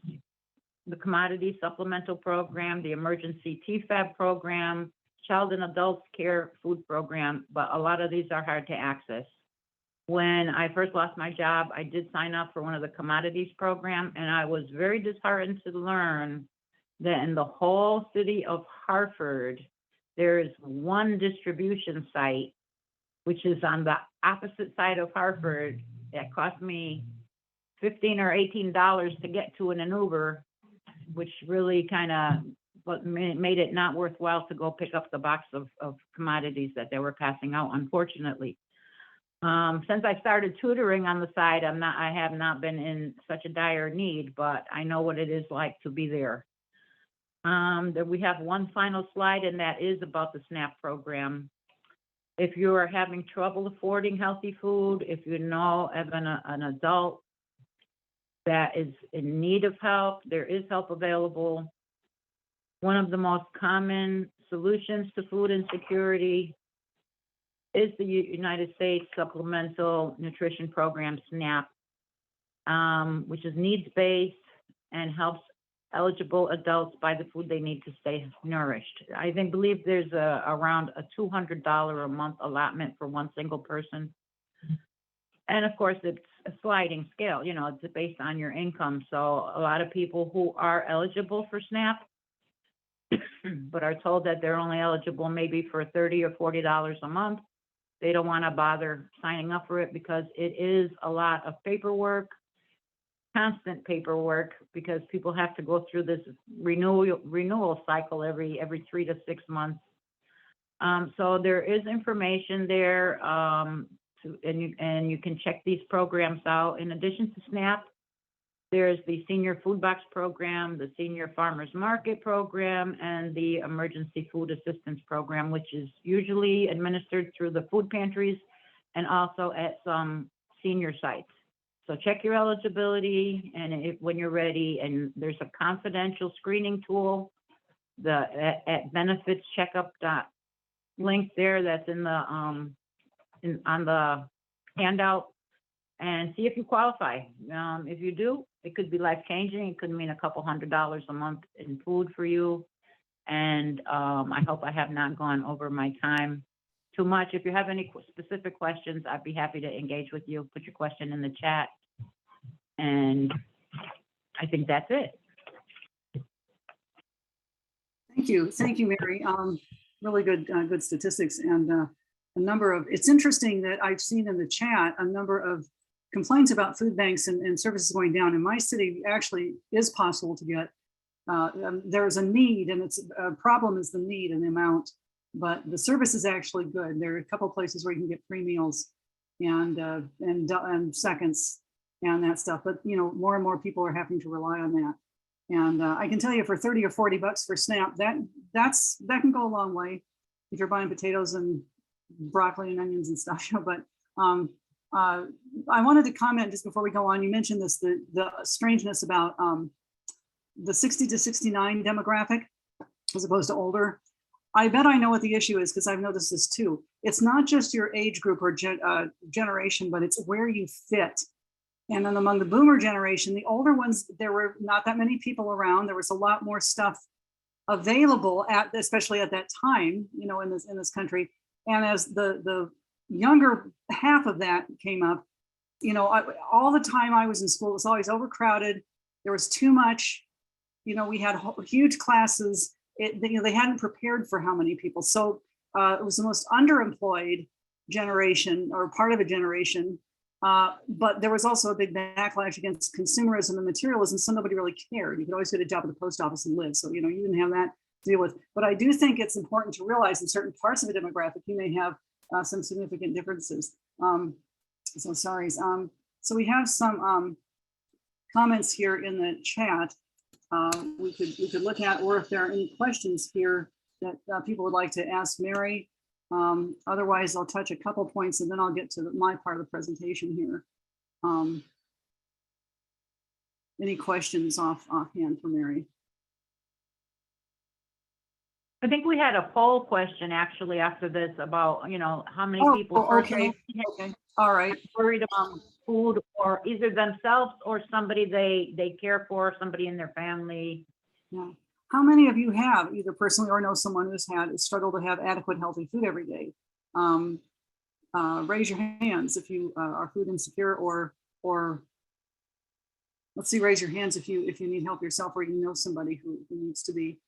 the Commodity Supplemental Program, the Emergency TFAB Program, Child and Adult Care Food Program, but a lot of these are hard to access. When I first lost my job, I did sign up for one of the Commodities Program, and I was very disheartened to learn that in the whole city of Hartford, there is one distribution site, which is on the opposite side of Hartford. That cost me $15 or $18 to get to in an Uber, which really kind of made it not worthwhile to go pick up the box of commodities that they were passing out, unfortunately. Since I started tutoring on the side, I have not been in such a dire need, but I know what it is like to be there. We have one final slide, and that is about the SNAP program. If you are having trouble affording healthy food, if you know of an adult that is in need of help, there is help available. One of the most common solutions to food insecurity is the United States Supplemental Nutrition Program, SNAP, which is needs-based and helps eligible adults buy the food they need to stay nourished. I believe there's around a $200 a month allotment for one single person. And of course, it's a sliding scale, it's based on your income. So a lot of people who are eligible for SNAP, but are told that they're only eligible maybe for $30 or $40 a month, they don't want to bother signing up for it because it is a lot of paperwork, constant paperwork, because people have to go through this renewal cycle every 3 to 6 months. So there is information there, and you can check these programs out. In addition to SNAP, there's the Senior Food Box Program, the Senior Farmers Market Program, and the Emergency Food Assistance Program, which is usually administered through the food pantries and also at some senior sites. So check your eligibility, and when you're ready, and there's a confidential screening tool, at benefits checkup link there that's in the on the handout, and see if you qualify. If you do, it could be life-changing. It could mean a couple $100 a month in food for you. And I hope I have not gone over my time too much. If you have any specific questions, I'd be happy to engage with you. Put your question in the chat. And I think that's it. Thank you, Mary. Really good, good statistics, and a number of. It's interesting that I've seen in the chat a number of complaints about food banks and services going down. In my city, actually, is possible to get. There is a need, and it's a problem is the need and the amount, but the service is actually good. There are a couple of places where you can get free meals and seconds and that stuff. But more and more people are having to rely on that. And I can tell you, for 30 or 40 bucks for SNAP, that can go a long way if you're buying potatoes and broccoli and onions and stuff. But I wanted to comment just before we go on. You mentioned this, the strangeness about the 60 to 69 demographic as opposed to older. I bet I know what the issue is, because I've noticed this too. It's not just your age group or generation, but it's where you fit. And then among the boomer generation, the older ones, there were not that many people around. There was a lot more stuff available especially at that time, in this country. And as the younger half of that came up, all the time I was in school, it was always overcrowded. There was too much, we had huge classes. They hadn't prepared for how many people. So it was the most underemployed generation, or part of a generation. But there was also a big backlash against consumerism and materialism, so nobody really cared. You could always get a job at the post office and live. So, you didn't have that to deal with. But I do think it's important to realize in certain parts of a demographic, you may have some significant differences. So we have some comments here in the chat we could look at, or if there are any questions here that people would like to ask Mary. Otherwise, I'll touch a couple points and then I'll get to my part of the presentation here. Any questions offhand for Mary? I think we had a poll question actually after this about, how many people Okay. personally Okay. All right. worried about food, or either themselves or somebody they care for, somebody in their family. Yeah. How many of you have either personally or know someone who's had struggled to have adequate, healthy food every day? Raise your hands if you are food insecure, or let's see, raise your hands if you need help yourself, or you know somebody who needs to be.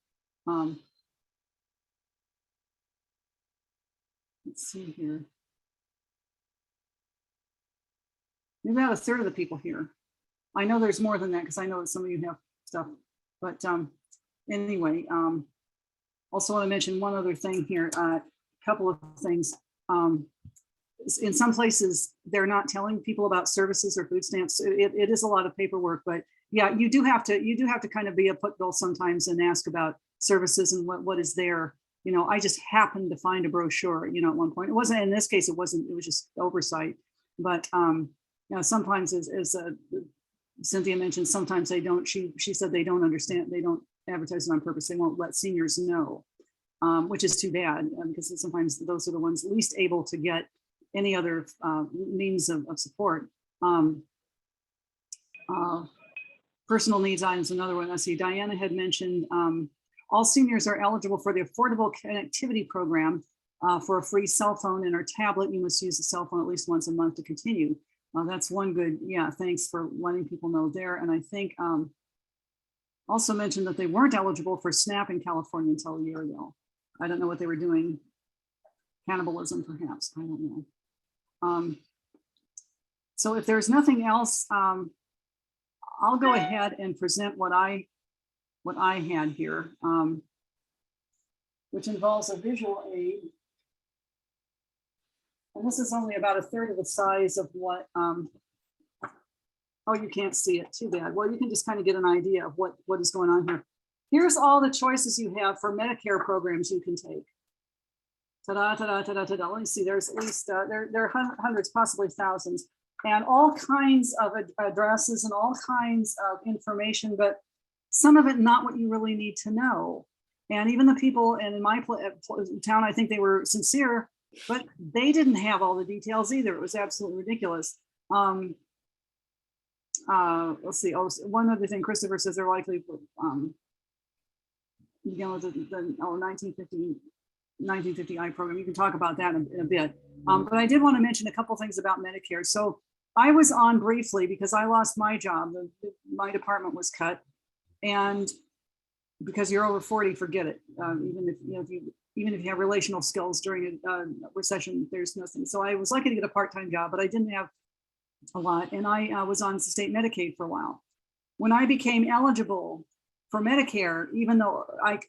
Let's see here. Maybe about a third of the people here. I know there's more than that because I know that some of you have stuff, but anyway, also want to mention one other thing here, a couple of things. In some places, they're not telling people about services or food stamps. It is a lot of paperwork, but yeah, you do have to kind of be a put bill sometimes and ask about services and what is there. I just happened to find a brochure, at one point. It wasn't, in this case, it was just oversight, but sometimes as Cynthia mentioned, sometimes they don't, she said they don't understand, they don't advertise it on purpose. They won't let seniors know, which is too bad, because sometimes those are the ones least able to get any other means of support. Personal needs items, another one. I see Diana had mentioned all seniors are eligible for the Affordable Connectivity Program for a free cell phone and or tablet. You must use the cell phone at least once a month to continue. That's one good, thanks for letting people know there. And I think also mentioned that they weren't eligible for SNAP in California until a year ago. I don't know what they were doing. Cannibalism, perhaps, I don't know. So if there's nothing else, I'll go ahead and present what I had here, which involves a visual aid. And this is only about a third of the size of what, oh, you can't see it, too bad. Well, you can just kind of get an idea of what is going on here. Here's all the choices you have for Medicare programs you can take. Ta-da, ta-da, ta-da, ta-da. Let me see, there's at least, there are hundreds, possibly thousands, and all kinds of addresses and all kinds of information, but some of it not what you really need to know. And even the people, and in my town, I think they were sincere, but they didn't have all the details either. It was absolutely ridiculous. Let's see. Oh, one other thing, Christopher says they're likely with the 1950 program. You can talk about that in a bit. But I did want to mention a couple things about Medicare. So I was on briefly because I lost my job. My department was cut, and because you're over 40, forget it. Even if you have relational skills during a recession, there's nothing. So I was lucky to get a part-time job, but I didn't have a lot, and I was on state Medicaid for a while. When I became eligible for Medicare,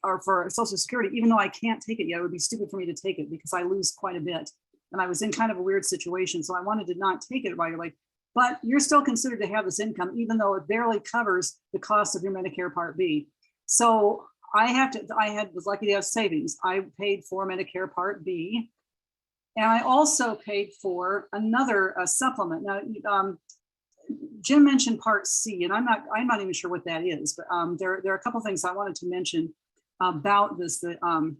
or for Social Security, even though I can't take it yet, it would be stupid for me to take it because I lose quite a bit. And I was in kind of a weird situation. So I wanted to not take it right away, but you're still considered to have this income, even though it barely covers the cost of your Medicare Part B. So was lucky to have savings. I paid for Medicare Part B. And I also paid for another supplement. Now, Jim mentioned Part C, and I'm not even sure what that is, but there are a couple things I wanted to mention about this. Let's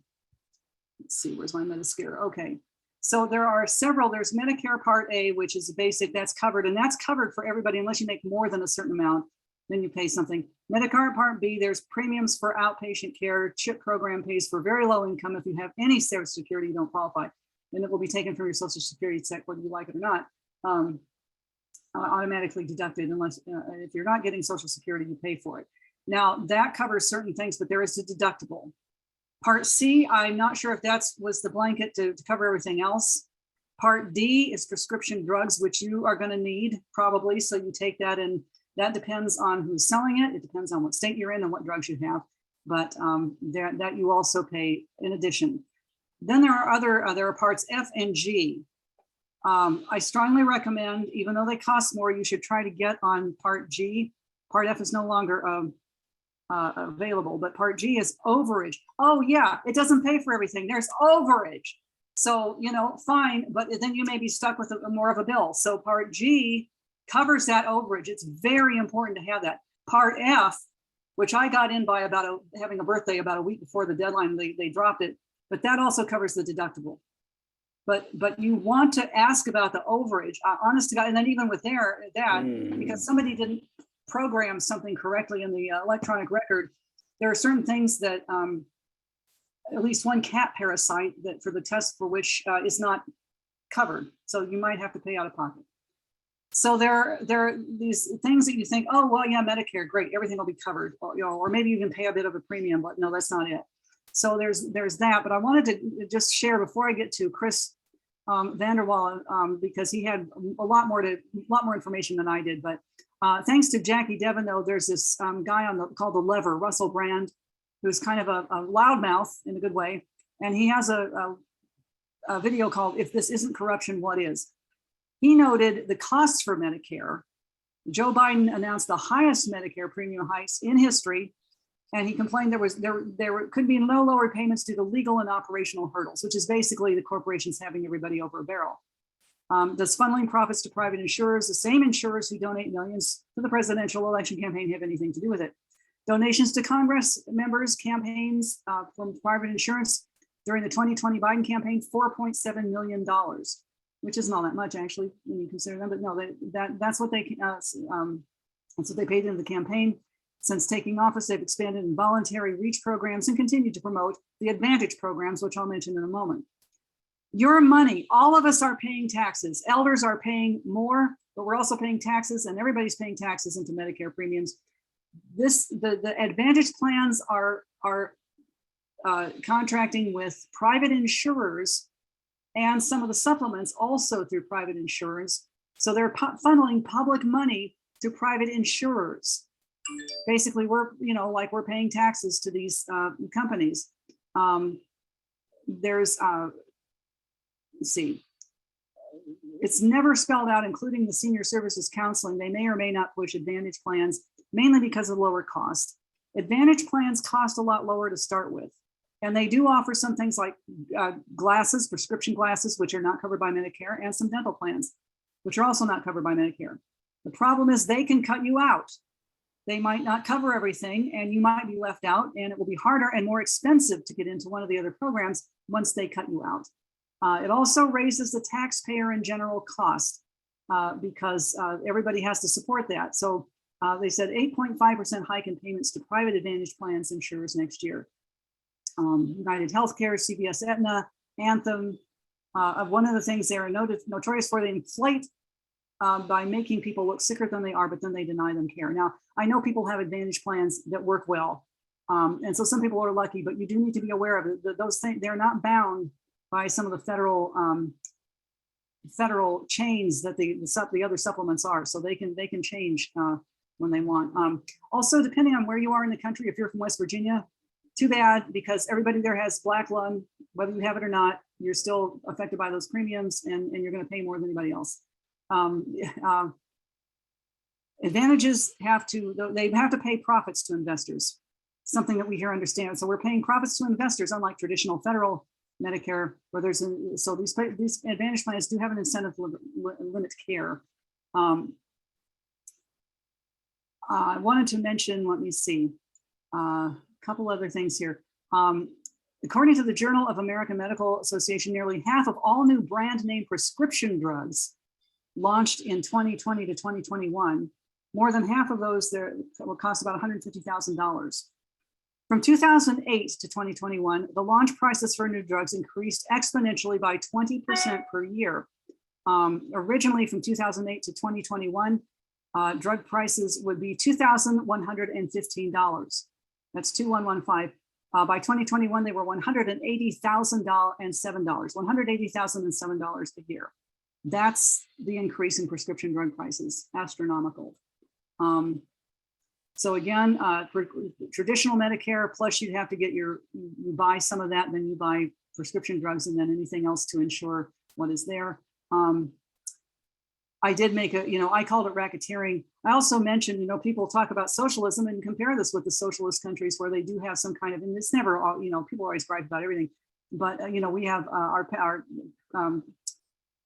see, where's my Medicare? Okay, so there are several. There's Medicare Part A, which is basic, that's covered, and that's covered for everybody unless you make more than a certain amount, then you pay something. Medicare Part B, there's premiums for outpatient care. CHIP program pays for very low income. If you have any Social Security, you don't qualify, and it will be taken from your Social Security check, whether you like it or not. Automatically deducted unless if you're not getting Social Security, you pay for it. Now that covers certain things, but there is a deductible. Part C, I'm not sure if was the blanket to cover everything else. Part D is prescription drugs, which you are going to need probably. So you take that, and that depends on who's selling it. It depends on what state you're in and what drugs you have. But that you also pay in addition. Then there are parts F and G. I strongly recommend, even though they cost more, you should try to get on Part G. Part F is no longer available, but Part G is overage. Oh yeah, it doesn't pay for everything. There's overage. So, fine, but then you may be stuck with more of a bill. So Part G covers that overage. It's very important to have that. Part F, which I got in by having a birthday about a week before the deadline, they dropped it, but that also covers the deductible. But you want to ask about the overage, honest to God, and then even with that, because somebody didn't program something correctly in the electronic record, there are certain things that, at least one cat parasite that for the test for which is not covered. So you might have to pay out of pocket. So there are these things that you think, oh, well, yeah, Medicare, great, everything will be covered, or maybe you can pay a bit of a premium, but no, that's not it. So there's that, but I wanted to just share before I get to Chris Vanderwall, because he had a lot more information than I did. But thanks to Jackie Devon, though, there's this guy called The Lever, Russell Brand, who's kind of a loudmouth in a good way, and he has a video called "If This Isn't Corruption, What Is?" He noted the costs for Medicare. Joe Biden announced the highest Medicare premium hikes in history, and he complained there could be no lower payments due to legal and operational hurdles, which is basically the corporations having everybody over a barrel. Does funneling profits to private insurers, the same insurers who donate millions to the presidential election campaign, have anything to do with it? Donations to Congress members' campaigns from private insurance during the 2020 Biden campaign, $4.7 million, which isn't all that much actually when you consider them. But no, that's what they paid into the campaign. Since taking office, they've expanded involuntary REACH programs and continued to promote the Advantage programs, which I'll mention in a moment. Your money, all of us are paying taxes. Elders are paying more, but we're also paying taxes, and everybody's paying taxes into Medicare premiums. The Advantage plans are contracting with private insurers, and some of the supplements also through private insurers. So they're funneling public money to private insurers. Basically, we're paying taxes to these companies. Let's see. It's never spelled out, including the senior services counseling. They may or may not push Advantage plans, mainly because of lower cost. Advantage plans cost a lot lower to start with. And they do offer some things like glasses, prescription glasses, which are not covered by Medicare, and some dental plans, which are also not covered by Medicare. The problem is they can cut you out. They might not cover everything, and you might be left out, and it will be harder and more expensive to get into one of the other programs once they cut you out. It also raises the taxpayer in general cost because everybody has to support that. So they said 8.5% hike in payments to private Advantage plans insurers next year. United Healthcare, CVS, Aetna, Anthem. One of the things they're notorious for, they inflate by making people look sicker than they are, but then they deny them care. Now, I know people have Advantage plans that work well. And so some people are lucky, but you do need to be aware of it. Those things, they're not bound by some of the federal chains that the other supplements are. So they can change when they want. Also, depending on where you are in the country, if you're from West Virginia, too bad, because everybody there has black lung, whether you have it or not, you're still affected by those premiums, and you're going to pay more than anybody else. Advantages have to pay profits to investors, something that we here understand. So we're paying profits to investors, unlike traditional federal Medicare, where so these Advantage plans do have an incentive to limit care. I wanted to mention, let me see, a couple other things here. According to the Journal of American Medical Association, nearly half of all new brand name prescription drugs launched in 2020 to 2021, more than half of those will cost about $150,000. From 2008 to 2021, the launch prices for new drugs increased exponentially by 20% per year. Originally, from 2008 to 2021, drug prices would be $2,115. That's 2115. By 2021, they were $180,007, $180,007 a year. That's the increase in prescription drug prices, astronomical. So again, for traditional Medicare, plus you'd have to get you buy some of that, then you buy prescription drugs and then anything else to ensure what is there. I did make I called it racketeering. I also mentioned, people talk about socialism and compare this with the socialist countries where they do have some kind of, and it's never, people always gripe about everything, but, we have our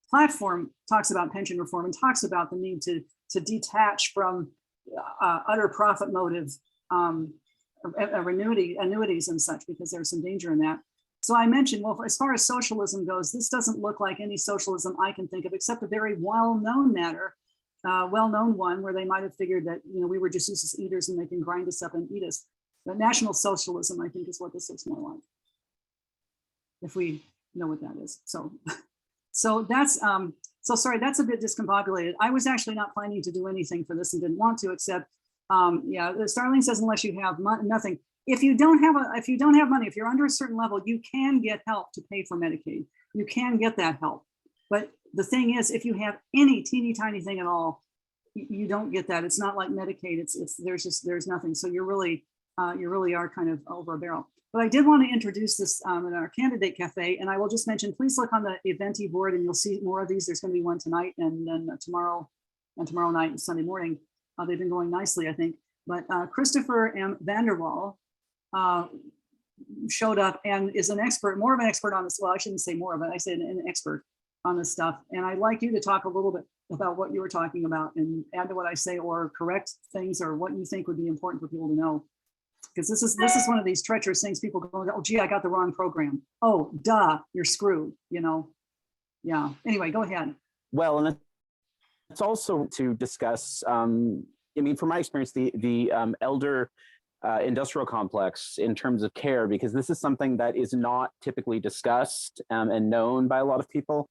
platform talks about pension reform and talks about the need to detach from utter profit motive annuities and such, because there's some danger in that. So I mentioned, well, as far as socialism goes, this doesn't look like any socialism I can think of, except a very well-known one where they might have figured that, we were just useless eaters and they can grind us up and eat us. But National Socialism, I think, is what this looks more like, if we know what that is. So that's, sorry, that's a bit discombobulated. I was actually not planning to do anything for this and didn't want to, except, Starling says, unless you have nothing. If you don't have money, if you're under a certain level, you can get help to pay for Medicaid. You can get that help. But the thing is, if you have any teeny tiny thing at all, you don't get that. It's not like Medicaid. There's nothing. So you really are kind of over a barrel. But I did want to introduce this in our candidate cafe, and I will just mention, please look on the Eventee board and you'll see more of these. There's going to be one tonight and then tomorrow night and Sunday morning. They've been going nicely, I think. But Christopher M. Vanderwall showed up and is more of an expert on this. Well, I shouldn't say more of it. I said an expert on this stuff. And I'd like you to talk a little bit about what you were talking about and add to what I say or correct things or what you think would be important for people to know. Because this is one of these treacherous things. People go, oh, gee, I got the wrong program. Oh, duh, you're screwed, Yeah. Anyway, go ahead. Well, and it's also to discuss, from my experience, the elder industrial complex in terms of care, because this is something that is not typically discussed and known by a lot of people.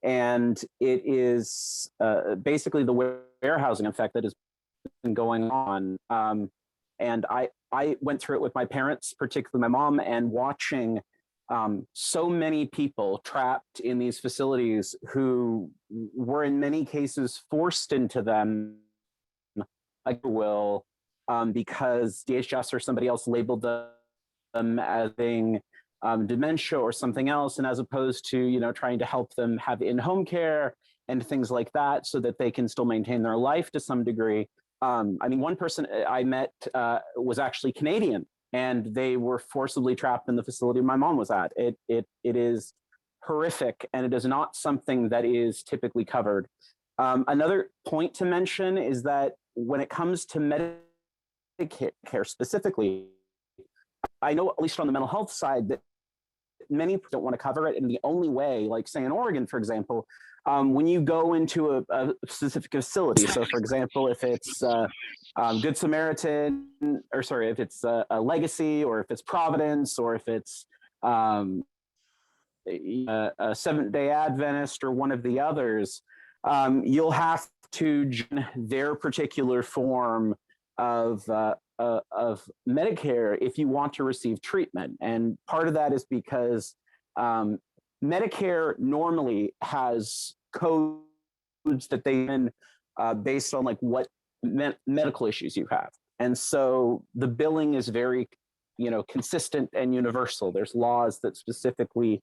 And it is basically the warehousing effect that has been going on. And I went through it with my parents, particularly my mom, and watching so many people trapped in these facilities who were in many cases forced into them, because DHS or somebody else labeled them as being dementia or something else, and as opposed to trying to help them have in-home care and things like that so that they can still maintain their life to some degree. One person I met was actually Canadian, and they were forcibly trapped in the facility my mom was at. It is horrific, and it is not something that is typically covered. Another point to mention is that when it comes to Medicare specifically, I know, at least on the mental health side, that many don't want to cover it. And the only way, like say in Oregon, for example, when you go into a specific facility, so for example, if it's Good Samaritan, or sorry, if it's a Legacy, or if it's Providence, or if it's a Seventh-day Adventist or one of the others, you'll have to join their particular form of Medicare if you want to receive treatment. And part of that is because Medicare normally has codes that they can based on like what medical issues you have. And so the billing is very, consistent and universal. There's laws that specifically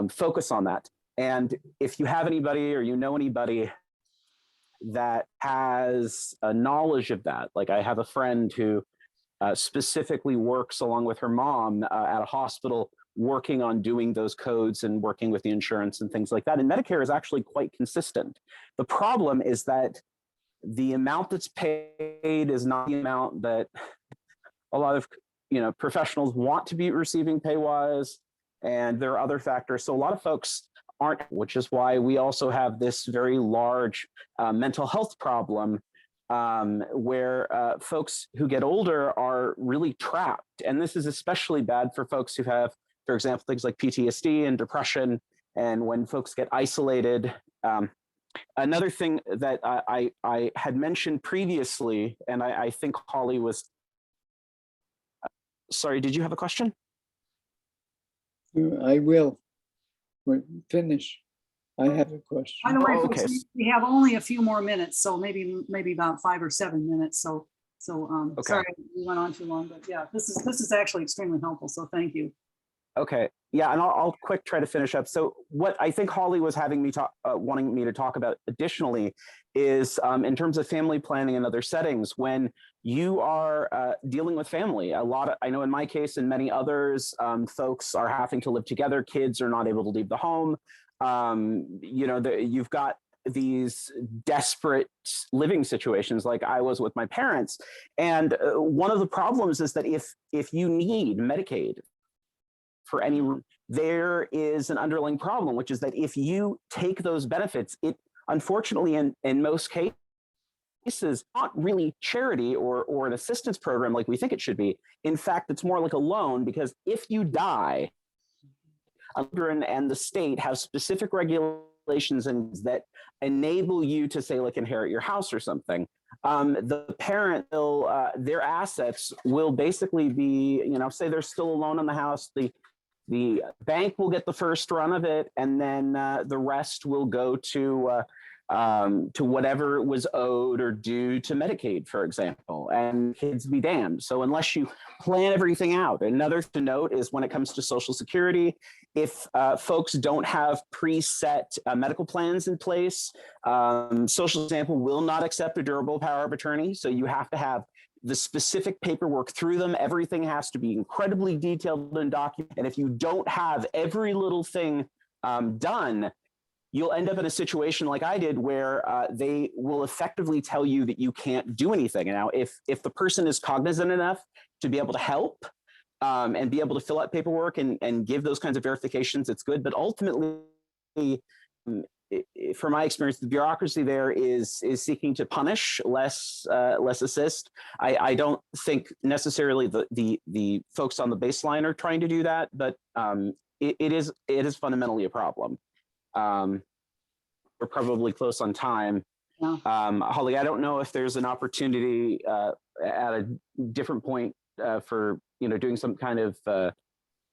focus on that. And if you have anybody or anybody that has a knowledge of that, like I have a friend who specifically works along with her mom at a hospital, working on doing those codes and working with the insurance and things like that. And Medicare is actually quite consistent. The problem is that the amount that's paid is not the amount that a lot of professionals want to be receiving pay-wise, and there are other factors. So a lot of folks aren't, which is why we also have this very large mental health problem where folks who get older are really trapped. And this is especially bad for folks who have, for example, things like PTSD and depression, and when folks get isolated. Another thing that I had mentioned previously, and I think Holly was, sorry, did you have a question? I will. Finish. I have a By question. the way, Oh, folks, okay. we have only a few more minutes, so maybe about 5 or 7 minutes. So Okay. sorry we went on too long, but yeah, this is actually extremely helpful. So thank you. Okay, yeah, and I'll quick try to finish up. So what I think Holly was having me talk, wanting me to talk about additionally is in terms of family planning and other settings, when you are dealing with family, I know in my case and many others, folks are having to live together, kids are not able to leave the home. You know, you've got these desperate living situations like I was with my parents. And one of the problems is that if you need Medicaid, for any, there is an underlying problem, which is that if you take those benefits, it unfortunately in most cases not really charity or an assistance program like we think it should be. In fact, it's more like a loan, because if you die, and the state have specific regulations and that enable you to say like inherit your house or something. The parent will their assets will basically be, you know, say there's still a loan on the house, the bank will get the first run of it, and then the rest will go to whatever was owed or due to Medicaid, for example, and kids be damned. So unless you plan everything out. Another to note is when it comes to Social Security, if folks don't have preset medical plans in place, Social Example will not accept a durable power of attorney. So you have to have the specific paperwork through them. Everything has to be incredibly detailed and documented. And if you don't have every little thing done, you'll end up in a situation like I did where they will effectively tell you that you can't do anything. And now, if the person is cognizant enough to be able to help and be able to fill out paperwork and give those kinds of verifications, it's good. But ultimately, from my experience, the bureaucracy there is seeking to punish, less assist. I don't think necessarily the folks on the baseline are trying to do that, but it is fundamentally a problem. We're probably close on time. Yeah. Holly, I don't know if there's an opportunity at a different point for doing some kind of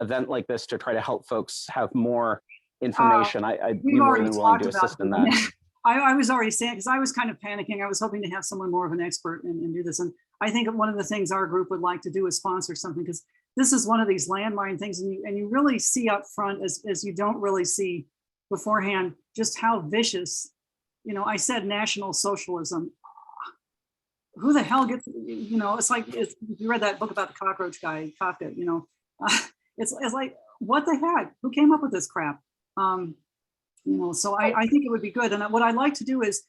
event like this to try to help folks have more information. I'd be We've more already than willing talked to about assist in that. I was already saying, because I was kind of panicking. I was hoping to have someone more of an expert and do this. And I think one of the things our group would like to do is sponsor something, because this is one of these landmine things, and you really see up front, as you don't really see beforehand, just how vicious. I said national socialism. Who the hell gets? It's like you read that book about the cockroach guy, Caucus. It's like, what the heck? Who came up with this crap? So I think it would be good. And what I'd like to do is,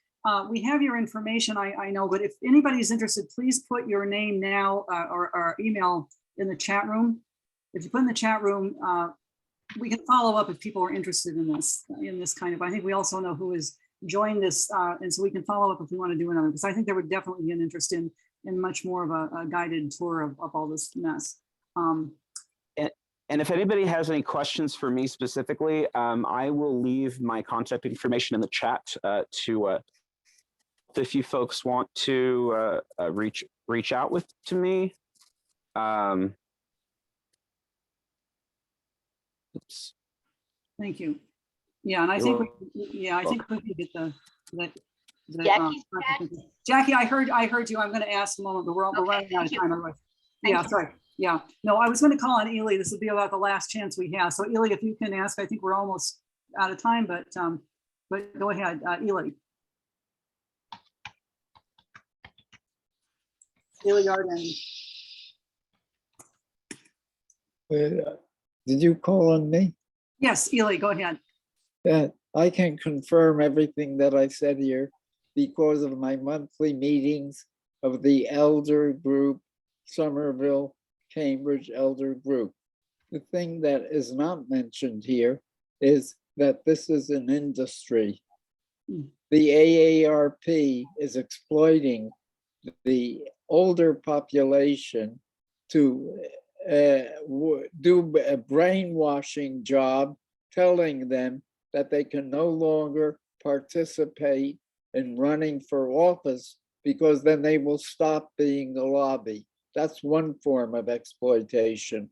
we have your information, I know, but if anybody's interested, please put your name now or email in the chat room. If you put in the chat room, we can follow up if people are interested in this kind of, I think we also know who has joined this. And so we can follow up if we want to do another, because I think there would definitely be an interest in much more of a guided tour of all this mess. And if anybody has any questions for me specifically, I will leave my contact information in the chat to if you folks want to reach out to me. Oops. Thank you. Yeah, and I think I think we can get Jackie, I heard you. I'm going to ask a moment, but we're running out of time otherwise. Yeah, sorry. Yeah, no, I was going to call on Ely. This would be about the last chance we have. So Ely, if you can ask, I think we're almost out of time, but go ahead, Ely. Ely Arden. Did you call on me? Yes, Ely, go ahead. I can confirm everything that I said here because of my monthly meetings of the elder group, Somerville, Cambridge Elder Group. The thing that is not mentioned here is that this is an industry. The AARP is exploiting the older population to do a brainwashing job, telling them that they can no longer participate in running for office because then they will stop being a lobby. That's one form of exploitation.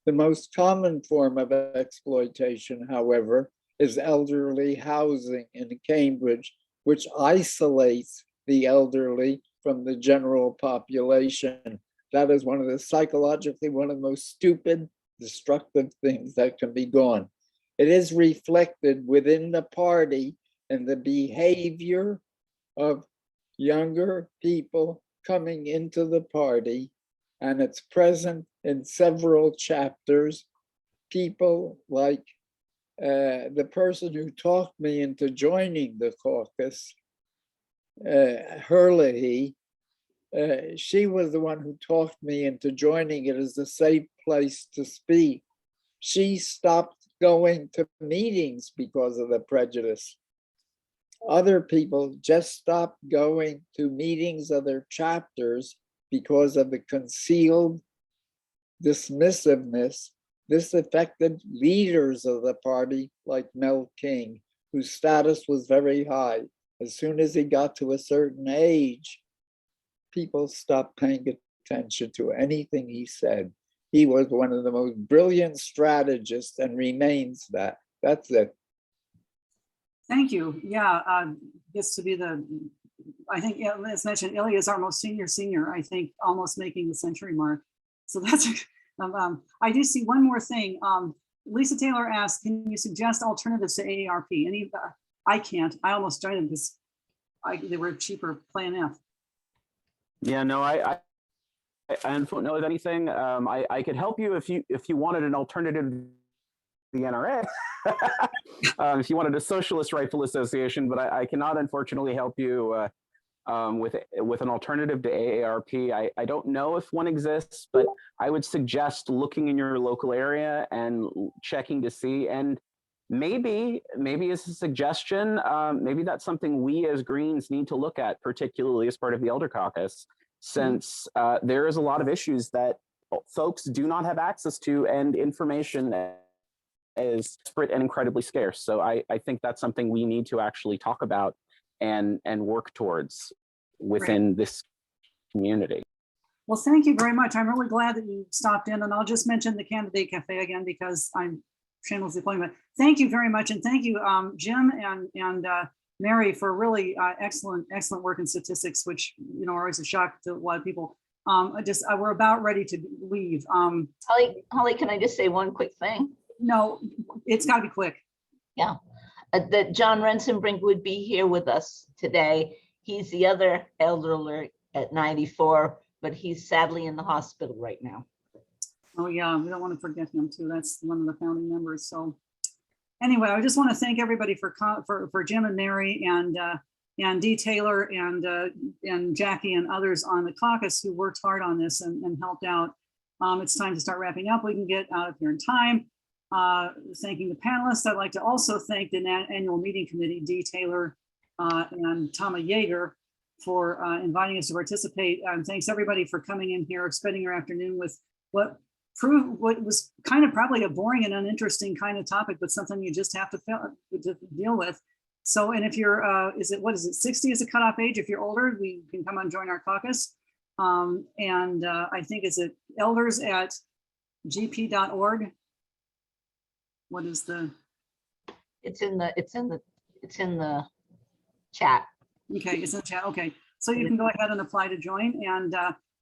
The most common form of exploitation, however, is elderly housing in Cambridge, which isolates the elderly from the general population. That is one of the psychologically one of the most stupid, destructive things that can be done. It is reflected within the party and the behavior of younger people coming into the party, and it's present in several chapters. People like the person who talked me into joining the caucus, Herlihy, she was the one who talked me into joining it as a safe place to speak. She stopped going to meetings because of the prejudice. Other people just stopped going to meetings of their chapters because of the concealed dismissiveness. This affected leaders of the party like Mel King, whose status was very high. As soon as he got to a certain age, people stopped paying attention to anything he said. He was one of the most brilliant strategists and remains that. That's it. Thank you. Yeah, gets to be I think, as mentioned, Ilya is our most senior, I think, almost making the century mark. So that's, I do see one more thing. Lisa Taylor asked, can you suggest alternatives to AARP? I can't. I almost joined them because they were cheaper, Plan F. Yeah, no, I don't know anything. I could help you if you wanted an alternative to the NRA. If you wanted a socialist rifle association, but I cannot unfortunately help you with an alternative to AARP. I don't know if one exists, but I would suggest looking in your local area and checking to see. And maybe as a suggestion, maybe that's something we as Greens need to look at, particularly as part of the Elder Caucus, since there is a lot of issues that folks do not have access to, and information is desperate and incredibly scarce. So I think that's something we need to actually talk about and work towards within this community. Well, thank you very much. I'm really glad that you stopped in, and I'll just mention the Candidate Cafe again because I'm shamelessly plugging it. Thank you very much, and thank you, Jim and Mary, for really excellent work in statistics, which are always a shock to a lot of people. We're about ready to leave. Holly, can I just say one quick thing? No, it's got to be quick. Yeah, that John Rensenbrink would be here with us today. He's the other elder at 94, but he's sadly in the hospital right now. Oh yeah, we don't want to forget him too. That's one of the founding members. So anyway, I just want to thank everybody for Jim and Mary and Dee Taylor and Jackie and others on the caucus who worked hard on this and helped out. It's time to start wrapping up. We can get out of here in time. Thanking the panelists. I'd like to also thank the annual meeting committee, Dee Taylor and Tama Yeager, for inviting us to participate. Thanks everybody for coming in here, spending your afternoon with what was kind of probably a boring and uninteresting kind of topic, but something you just have to deal with. So, and if you're, what is it, 60 is a cutoff age? If you're older, you can come and join our caucus. I think is it elders@gp.org. What is the? It's in the chat. Okay, it's in the chat. Okay, so you can go ahead and apply to join. And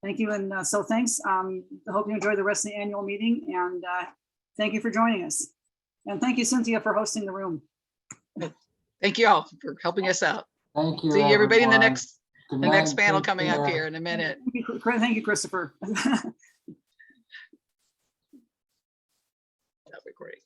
thank you. And so thanks. I hope you enjoy the rest of the annual meeting. And thank you for joining us. And thank you, Cynthia, for hosting the room. Thank you all for helping us out. Thank you. See everybody in the everyone. next Good the next night. panel Take coming up care. here in a minute. Thank you, Christopher. That'd be great.